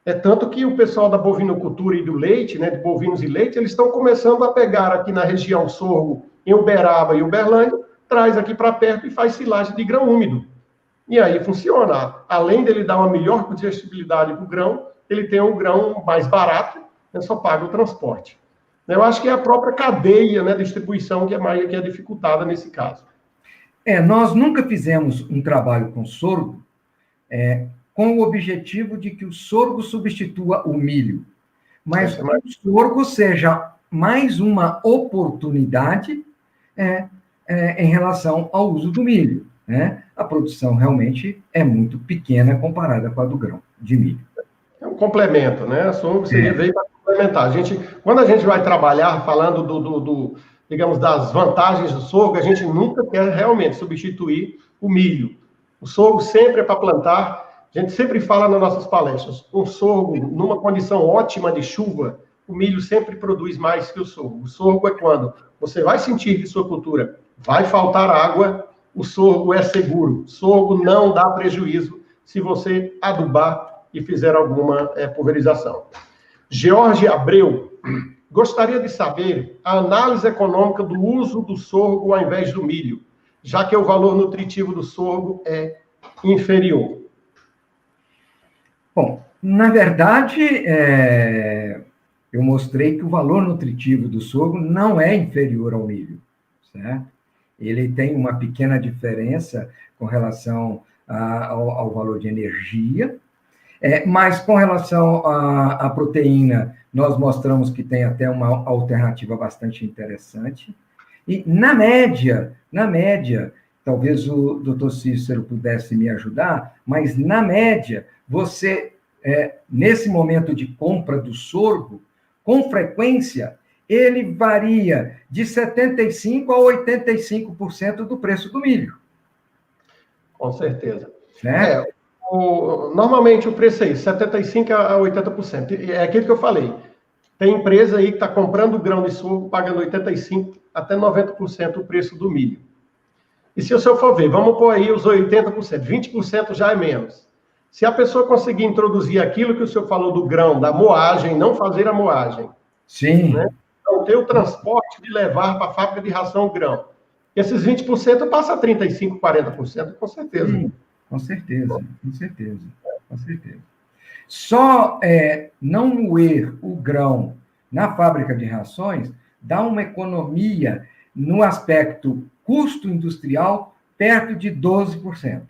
É tanto que o pessoal da bovinocultura e do leite, né, de bovinos e leite, eles estão começando a pegar aqui na região sorgo, em Uberaba e Uberlândia, traz aqui para perto e faz silagem de grão úmido. E aí funciona. Além dele dar uma melhor digestibilidade para o grão, ele tem um grão mais barato, né, só paga o transporte. Eu acho que é a própria cadeia, né, de distribuição que é dificultada nesse caso. Nós nunca fizemos um trabalho com sorgo com o objetivo de que o sorgo substitua o milho, mas que o sorgo seja mais uma oportunidade em relação ao uso do milho, né? A produção realmente é muito pequena comparada com a do grão de milho. É um complemento, né? O sorgo veio para complementar. Quando a gente vai trabalhar falando digamos, das vantagens do sorgo, a gente nunca quer realmente substituir o milho. O sorgo sempre é para plantar. A gente sempre fala nas nossas palestras, um sorgo, numa condição ótima de chuva, o milho sempre produz mais que o sorgo. O sorgo é quando você vai sentir que sua cultura vai faltar água, o sorgo é seguro. O sorgo não dá prejuízo se você adubar e fizer alguma pulverização. Jorge Abreu, gostaria de saber a análise econômica do uso do sorgo ao invés do milho, já que o valor nutritivo do sorgo é inferior. Bom, na verdade, eu mostrei que o valor nutritivo do sorgo não é inferior ao milho, certo? Ele tem uma pequena diferença com relação ao valor de energia, mas com relação à proteína, nós mostramos que tem até uma alternativa bastante interessante. E na média, talvez o doutor Cícero pudesse me ajudar, mas na média, você, nesse momento de compra do sorgo, com frequência, ele varia de 75% a 85% do preço do milho. Com certeza. Né? Normalmente o preço é isso, 75% a 80%. É aquilo que eu falei. Tem empresa aí que está comprando grão de sorgo, pagando 85% até 90% o preço do milho. E se o senhor for ver, vamos pôr aí os 80%, 20% já é menos. Se a pessoa conseguir introduzir aquilo que o senhor falou do grão, da moagem, não fazer a moagem. Sim. Né? Então, ter o transporte de levar para a fábrica de ração o grão. esses 20% passa a 35%, 40%, com certeza. Sim, com certeza, com certeza, com certeza. Só não moer o grão na fábrica de rações dá uma economia no aspecto custo industrial perto de 12%.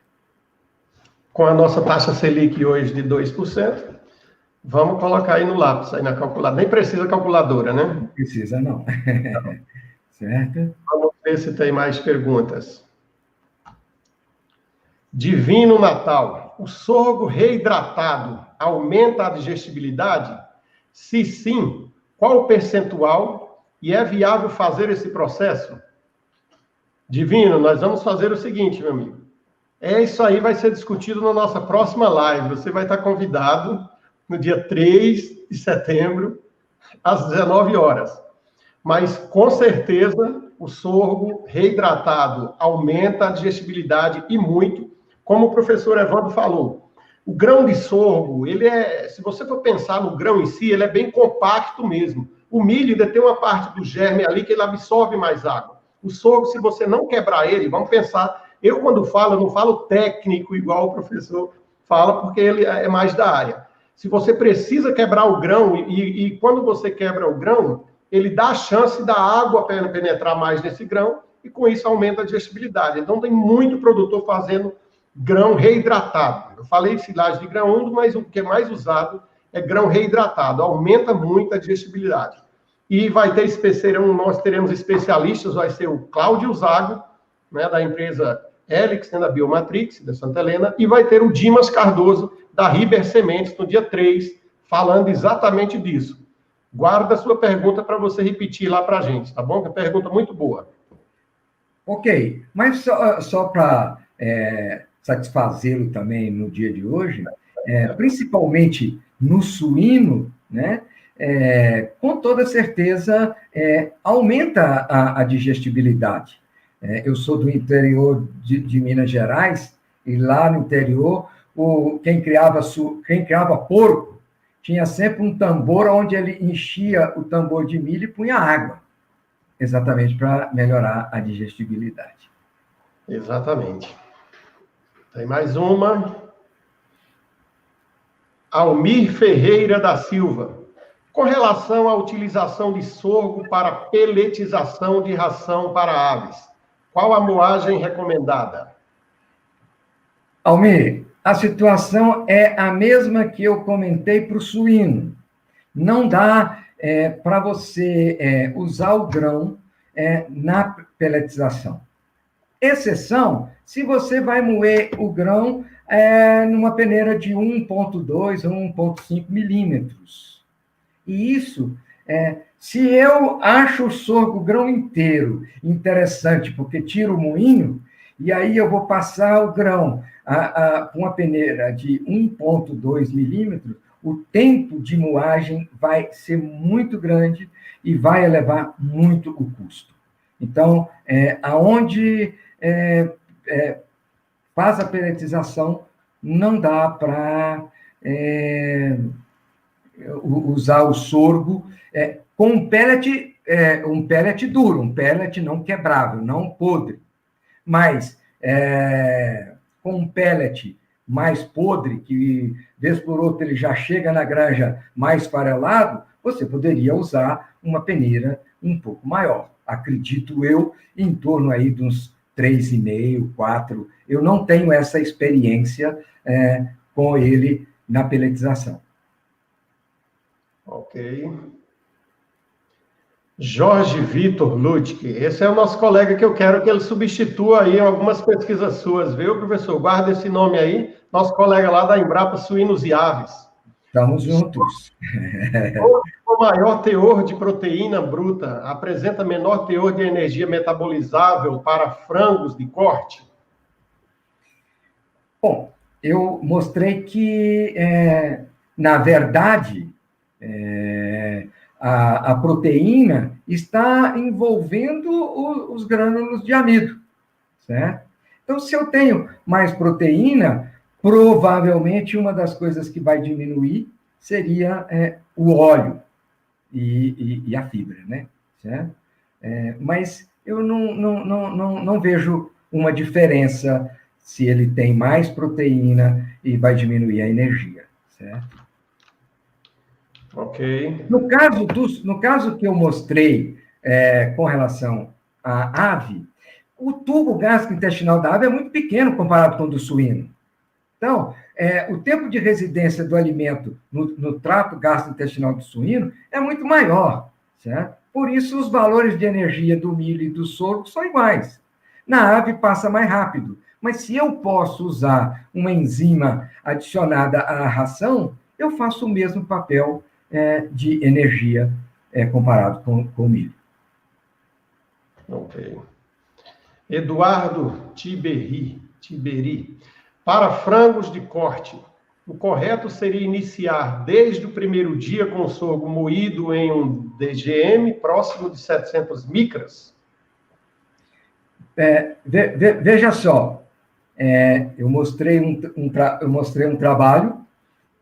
Com a nossa taxa Selic hoje de 2%, vamos colocar aí no lápis, aí na calculadora. Nem precisa calculadora, né? Não precisa, não. Certo? Vamos ver se tem mais perguntas. Divino Natal. O sorgo reidratado aumenta a digestibilidade? Se sim, qual o percentual e é viável fazer esse processo? Divino, nós vamos fazer o seguinte, meu amigo. Isso aí vai ser discutido na nossa próxima live. Você vai estar convidado no dia 3 de setembro, às 19 horas. Mas, com certeza, o sorgo reidratado aumenta a digestibilidade e muito, como o professor Evandro falou. O grão de sorgo, se você for pensar no grão em si, ele é bem compacto mesmo. O milho ainda tem uma parte do germe ali que ele absorve mais água. O sorgo, se você não quebrar ele, vamos pensar, eu quando falo, eu não falo técnico igual o professor fala, porque ele é mais da área. Se você precisa quebrar o grão, e quando você quebra o grão, ele dá a chance da água penetrar mais nesse grão, e com isso aumenta a digestibilidade. Então tem muito produtor fazendo grão reidratado. Eu falei silagem de grão úmido, mas o que é mais usado é grão reidratado. Aumenta muito a digestibilidade. E vai ter nós teremos especialistas, vai ser o Cláudio Zago, né, da empresa Helix, né, da Biomatrix, da Santa Helena, e vai ter o Dimas Cardoso, da Riber Sementes, no dia 3, falando exatamente disso. Guarda a sua pergunta para você repetir lá para a gente, tá bom? É uma pergunta muito boa. Ok, mas só para satisfazê-lo também no dia de hoje, principalmente no suíno, né? Com toda certeza aumenta a digestibilidade. Eu sou do interior de Minas Gerais, e lá no interior, quem criava porco tinha sempre um tambor onde ele enchia o tambor de milho e punha água, exatamente para melhorar a digestibilidade. Exatamente. Tem mais uma. Almir Ferreira da Silva. Com relação à utilização de sorgo para peletização de ração para aves, qual a moagem recomendada? Almir, a situação é a mesma que eu comentei para o suíno. Não dá para você usar o grão na peletização. Exceção, se você vai moer o grão numa peneira de 1,2 ou 1,5 milímetros. E isso, se eu acho o sorgo grão inteiro interessante, porque tiro o moinho, e aí eu vou passar o grão com uma peneira de 1,2 milímetros, o tempo de moagem vai ser muito grande e vai elevar muito o custo. Então, aonde faz a peletização, não dá para usar o sorgo com um pellet duro, um pellet não quebrável, não podre. Mas com um pellet mais podre, que vez por outra ele já chega na granja mais farelado, você poderia usar uma peneira um pouco maior. Acredito eu, em torno aí de uns 3,5, 4. Eu não tenho essa experiência com ele na peletização. Ok. Jorge Vitor Lutke, esse é o nosso colega que eu quero que ele substitua aí algumas pesquisas suas, viu, professor? Guarda esse nome aí, nosso colega lá da Embrapa Suínos e Aves. Estamos juntos. O maior teor de proteína bruta apresenta menor teor de energia metabolizável para frangos de corte? Bom, eu mostrei que, na verdade, a proteína está envolvendo os grânulos de amido, certo? Então, se eu tenho mais proteína, provavelmente uma das coisas que vai diminuir seria o óleo e a fibra, né? Certo? Mas eu não vejo uma diferença se ele tem mais proteína e vai diminuir a energia, certo? Ok. No caso que eu mostrei com relação à ave, o tubo gastrointestinal da ave é muito pequeno comparado com o do suíno. Então, o tempo de residência do alimento no trato gastrointestinal do suíno é muito maior, certo? Por isso, os valores de energia do milho e do sorgo são iguais. Na ave, passa mais rápido. Mas se eu posso usar uma enzima adicionada à ração, eu faço o mesmo papel de energia comparado com o milho. Ok. Eduardo Tiberi. Para frangos de corte, o correto seria iniciar desde o primeiro dia com o sorgo moído em um DGM próximo de 700 micras? Veja só, eu mostrei um trabalho,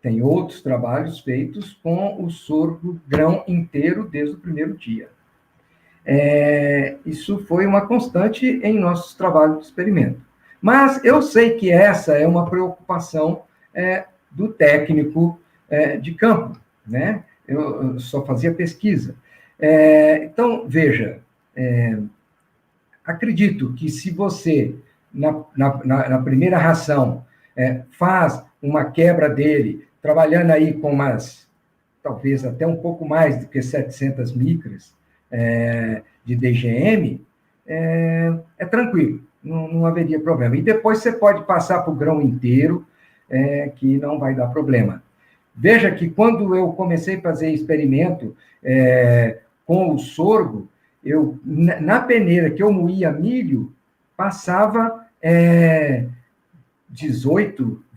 tem outros trabalhos feitos com o sorgo grão inteiro desde o primeiro dia. Isso foi uma constante em nossos trabalhos de experimento. Mas eu sei que essa é uma preocupação do técnico de campo, né? Eu só fazia pesquisa. Então, veja, acredito que se você, na primeira ração, faz uma quebra dele, trabalhando aí com talvez até um pouco mais do que 700 micras de DGM, é tranquilo, não haveria problema. E depois você pode passar para o grão inteiro, que não vai dar problema. Veja que quando eu comecei a fazer experimento com o sorgo, na peneira que eu moía milho, passava 18%,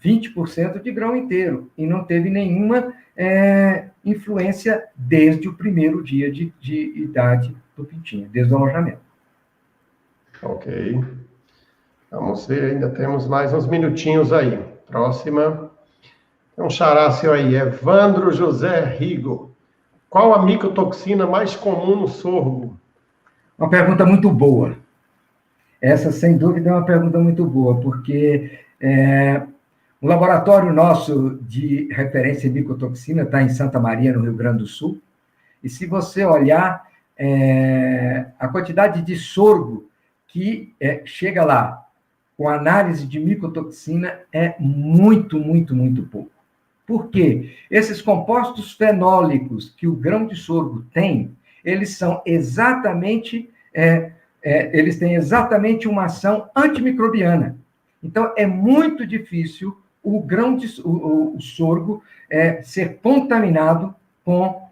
20% de grão inteiro, e não teve nenhuma influência desde o primeiro dia de idade do pintinho, desde o alojamento. Ok. Vamos ver, ainda temos mais uns minutinhos aí. Próxima. Tem um xará seu aí, Evandro José Rigo. Qual a micotoxina mais comum no sorgo? Uma pergunta muito boa. Essa, sem dúvida, é uma pergunta muito boa, porque o laboratório nosso de referência em micotoxina está em Santa Maria, no Rio Grande do Sul, e se você olhar a quantidade de sorgo que chega lá com análise de micotoxina é muito, muito, muito pouco. Por quê? Esses compostos fenólicos que o grão de sorgo tem, eles são exatamente, eles têm exatamente uma ação antimicrobiana. Então, é muito difícil o sorgo ser contaminado com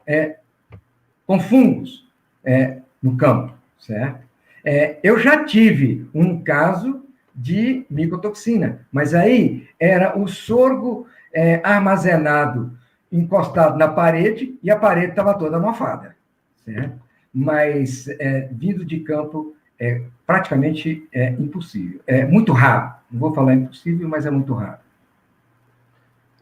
fungos no campo, certo? Eu já tive um caso de micotoxina, mas aí era o sorgo armazenado, encostado na parede, e a parede estava toda mofada, certo? Mas vindo de campo praticamente impossível. É muito raro. Não vou falar impossível, mas é muito raro.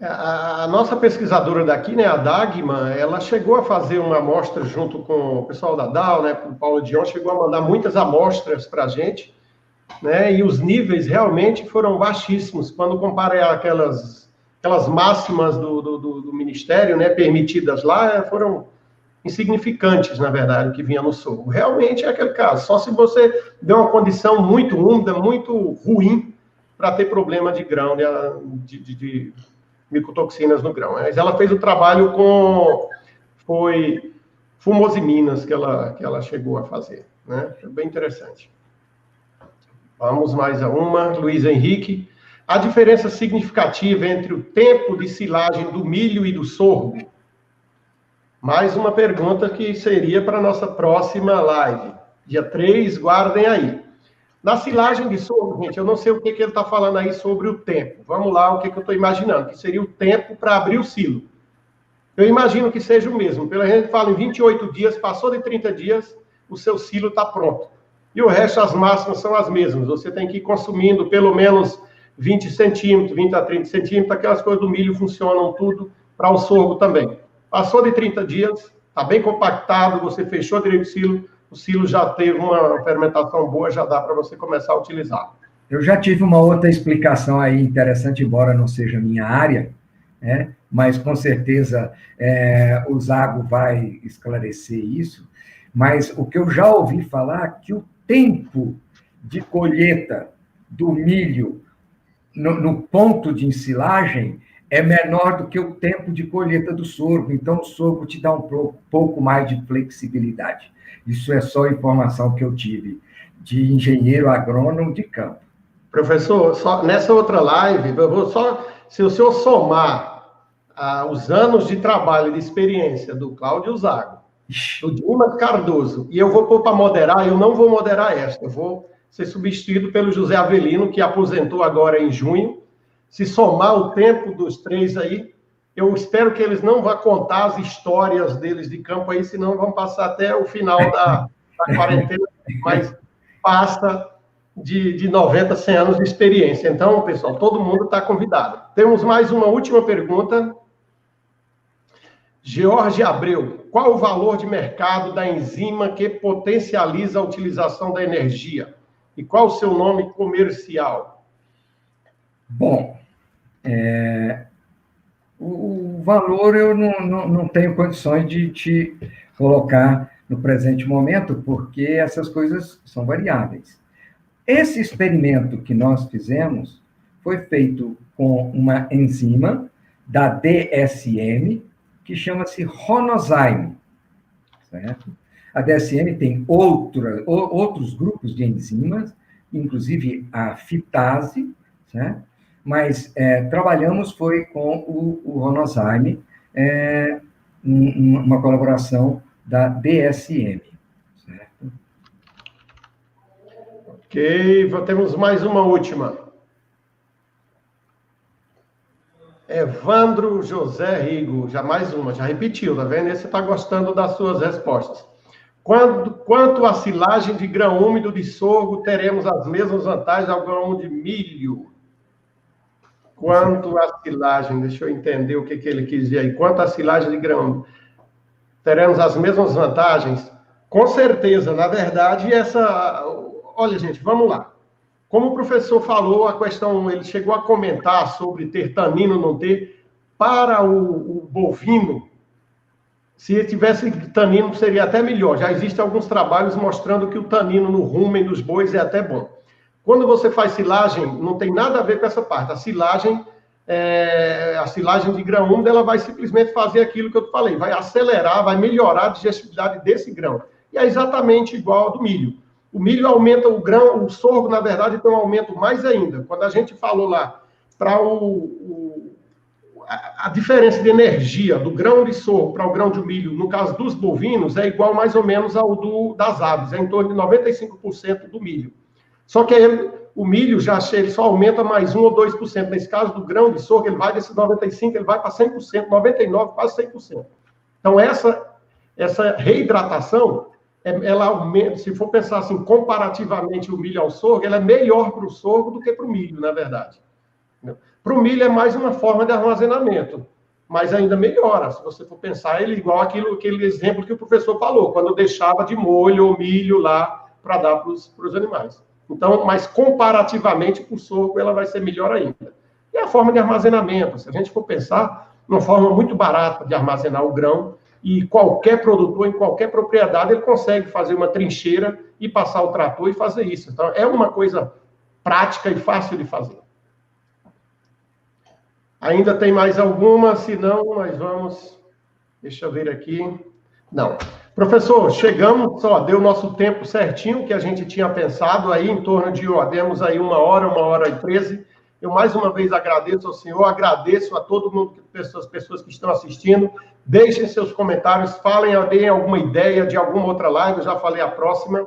A nossa pesquisadora daqui, né, a Dagma, ela chegou a fazer uma amostra junto com o pessoal da DAO, né, com o Paulo Dion, chegou a mandar muitas amostras para a gente, né, e os níveis realmente foram baixíssimos, quando comparar aquelas máximas do Ministério, né, permitidas lá, foram insignificantes, na verdade, o que vinha no sorgo. Realmente é aquele caso, só se você der uma condição muito úmida, muito ruim, para ter problema de grão, de micotoxinas no grão. Mas ela fez o trabalho foi fumosiminas que ela chegou a fazer, né? Foi bem interessante. Vamos mais a uma, Luiz Henrique. A diferença significativa entre o tempo de silagem do milho e do sorgo? Mais uma pergunta que seria para a nossa próxima live. Dia 3, guardem aí. Na silagem de sorgo, gente, eu não sei o que ele está falando aí sobre o tempo. Vamos lá, o que eu estou imaginando, que seria o tempo para abrir o silo. Eu imagino que seja o mesmo. Pela gente fala em 28 dias, passou de 30 dias, o seu silo está pronto. E o resto, as máximas são as mesmas. Você tem que ir consumindo pelo menos 20 centímetros, 20 a 30 centímetros, aquelas coisas do milho funcionam tudo para o sorgo também. Passou de 30 dias, está bem compactado, você fechou direito o silo, o o silo já teve uma fermentação boa, já dá para você começar a utilizar. Eu já tive uma outra explicação aí interessante, embora não seja minha área, né? Mas com certeza o Zago vai esclarecer isso. Mas o que eu já ouvi falar que o tempo de colheita do milho no ponto de ensilagem é menor do que o tempo de colheita do sorgo. Então, o sorgo te dá um pouco mais de flexibilidade. Isso é só informação que eu tive de engenheiro agrônomo de campo. Professor, só nessa outra live, eu vou só, se o senhor somar os anos de trabalho e de experiência do Cláudio Zago, do Dimas Cardoso, e eu vou pôr para moderar, eu não vou moderar esta, eu vou ser substituído pelo José Avelino, que aposentou agora em junho. Se somar o tempo dos três aí, eu espero que eles não vão contar as histórias deles de campo aí, senão vão passar até o final da quarentena, mas passa de 90, 100 anos de experiência. Então, pessoal, todo mundo está convidado. Temos mais uma última pergunta. Jorge Abreu, qual o valor de mercado da enzima que potencializa a utilização da energia? E qual o seu nome comercial? Bom, o valor eu não tenho condições de te colocar no presente momento, porque essas coisas são variáveis. Esse experimento que nós fizemos foi feito com uma enzima da DSM, que chama-se Ronozyme, certo? A DSM tem outros grupos de enzimas, inclusive a fitase, certo? Mas trabalhamos foi com o Ronozyme, uma colaboração da DSM, certo? Ok, temos mais uma última. Evandro José Rigo, já mais uma, já repetiu, tá vendo? Esse está gostando das suas respostas. Quanto à silagem de grão úmido de sorgo, teremos as mesmas vantagens ao grão de milho? Quanto à silagem, deixa eu entender o que ele quis dizer aí. Quanto à silagem de grão, teremos as mesmas vantagens? Com certeza, na verdade, Olha, gente, vamos lá. Como o professor falou, a questão, ele chegou a comentar sobre ter tanino ou não ter. Para o bovino, se ele tivesse tanino, seria até melhor. Já existem alguns trabalhos mostrando que o tanino no rumen dos bois é até bom. Quando você faz silagem, não tem nada a ver com essa parte. A silagem de grão úmido, ela vai simplesmente fazer aquilo que eu falei, vai acelerar, vai melhorar a digestibilidade desse grão. E é exatamente igual ao do milho. O milho aumenta o grão, o sorgo, na verdade, tem um aumento mais ainda. Quando a gente falou lá para a diferença de energia do grão de sorgo para o grão de milho, no caso dos bovinos, é igual mais ou menos ao das aves, é em torno de 95% do milho. Só que o milho ele só aumenta mais 1 ou 2%. Nesse caso do grão de sorgo, ele vai desses 95%, ele vai para 100%, 99%, quase 100%. Então, essa reidratação, ela aumenta, se for pensar assim, comparativamente o milho ao sorgo, ela é melhor para o sorgo do que para o milho, na verdade. Para o milho é mais uma forma de armazenamento, mas ainda melhora. Se você for pensar, ele é igual aquele exemplo que o professor falou, quando eu deixava de molho ou milho lá para dar para os animais. Então, mas comparativamente para o sorgo, ela vai ser melhor ainda. E a forma de armazenamento, se a gente for pensar, uma forma muito barata de armazenar o grão, e qualquer produtor, em qualquer propriedade, ele consegue fazer uma trincheira e passar o trator e fazer isso. Então, é uma coisa prática e fácil de fazer. Ainda tem mais alguma? Se não, nós vamos... Deixa eu ver aqui. Não. Professor, chegamos, deu nosso tempo certinho, que a gente tinha pensado aí, em torno de, demos aí 1h13. Eu, mais uma vez, agradeço ao senhor, agradeço a todo mundo, as pessoas que estão assistindo. Deixem seus comentários, deem alguma ideia de alguma outra live, eu já falei a próxima.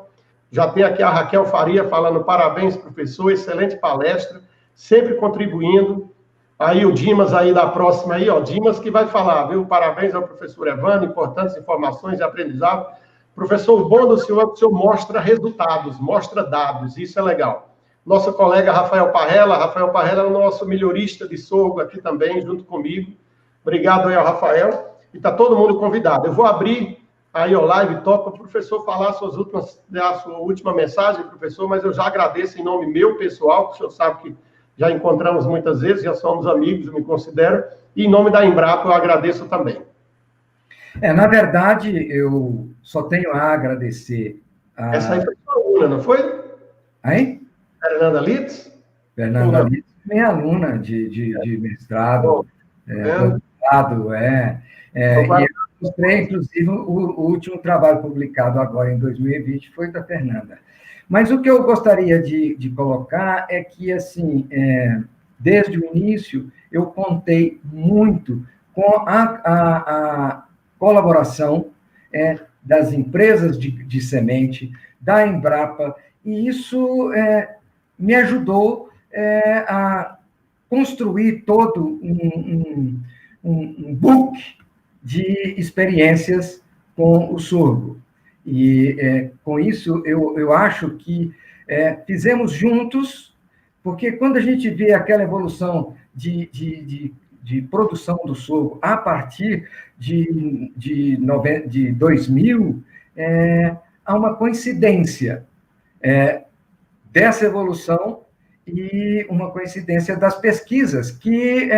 Já tem aqui a Raquel Faria falando, parabéns, professor, excelente palestra, sempre contribuindo. Aí o Dimas aí da próxima aí, Dimas que vai falar, viu? Parabéns ao professor Evandro, importantes informações e aprendizado. Professor, o bom do senhor é que o senhor mostra resultados, mostra dados, isso é legal. Nosso colega Rafael Parrella é o nosso melhorista de sorgo aqui também, junto comigo. Obrigado aí ao Rafael. E está todo mundo convidado. Eu vou abrir aí a live topa, o professor falar a sua última mensagem, professor, mas eu já agradeço em nome meu pessoal, que o senhor sabe que já encontramos muitas vezes, já somos amigos, eu me considero, e em nome da Embrapa eu agradeço também. Na verdade, eu só tenho a agradecer a... Essa aí foi sua aluna, não foi? Hein? Fernanda Litz? Fernanda Litz, minha aluna de mestrado, doutorado, e eu mostrei, inclusive, o último trabalho publicado agora em 2020 foi da Fernanda. Mas o que eu gostaria de colocar é que, assim, desde o início, eu contei muito com a colaboração das empresas de semente, da Embrapa, e isso me ajudou a construir todo um book de experiências com o sorgo. E, com isso, eu acho que fizemos juntos, porque quando a gente vê aquela evolução de produção do sorgo a partir de 2000, há uma coincidência dessa evolução e uma coincidência das pesquisas que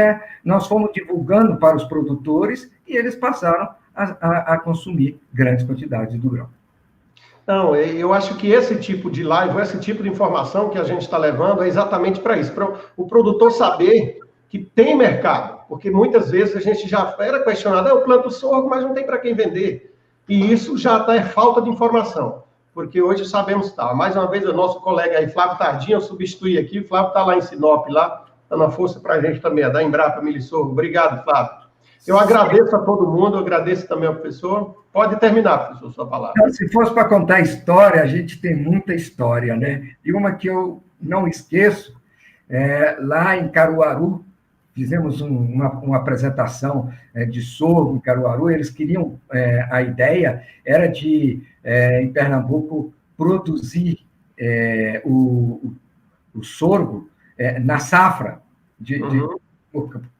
nós fomos divulgando para os produtores e eles passaram a consumir grandes quantidades do grão. Não, eu acho que esse tipo de live, esse tipo de informação que a gente está levando é exatamente para isso, para o produtor saber que tem mercado, porque muitas vezes a gente já era questionado, eu planto sorgo, mas não tem para quem vender. E isso já é falta de informação, porque hoje sabemos, mais uma vez, o nosso colega aí, Flávio Tardinho, eu substituí aqui, o Flávio está lá em Sinop, lá, dando uma força para a gente também, da Embrapa Milho e Sorgo. Obrigado, Flávio. Eu agradeço a todo mundo, eu agradeço também ao professor. Pode terminar, professor, sua palavra. Se fosse para contar história, a gente tem muita história, né? E uma que eu não esqueço, lá em Caruaru, fizemos uma apresentação de sorgo em Caruaru, eles queriam, a ideia era de, em Pernambuco, produzir o sorgo na safra,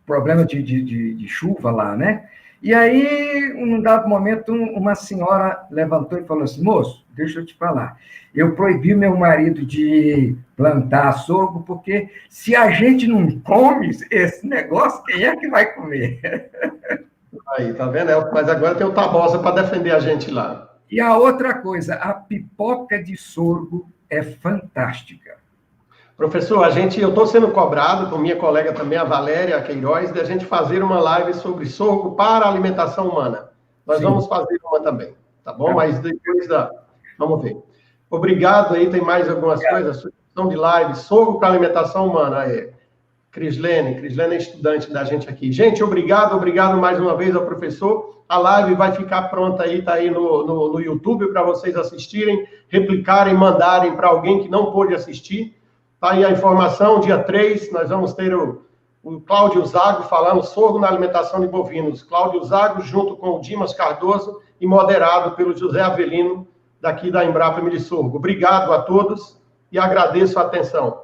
problema de chuva lá, né? E aí, num dado momento, uma senhora levantou e falou assim, moço, deixa eu te falar, eu proibi meu marido de plantar sorgo, porque se a gente não come esse negócio, quem é que vai comer? Aí, tá vendo? Mas agora tem o Tabosa para defender a gente lá. E a outra coisa, a pipoca de sorgo é fantástica. Professor, eu estou sendo cobrado, com minha colega também, a Valéria Queiroz, de a gente fazer uma live sobre sorgo para a alimentação humana. Nós vamos fazer uma também, tá bom? Mas depois vamos ver. Obrigado aí, tem mais algumas coisas? Sugestão de live, sorgo para a alimentação humana. Crislene é estudante da gente aqui. Gente, obrigado mais uma vez ao professor. A live vai ficar pronta aí, tá aí no YouTube para vocês assistirem, replicarem, mandarem para alguém que não pôde assistir. Tá aí a informação, dia 3, nós vamos ter o Cláudio Zago falando sorgo na alimentação de bovinos. Cláudio Zago, junto com o Dimas Cardoso e moderado pelo José Avelino, daqui da Embrapa Milho e Sorgo. Obrigado a todos e agradeço a atenção.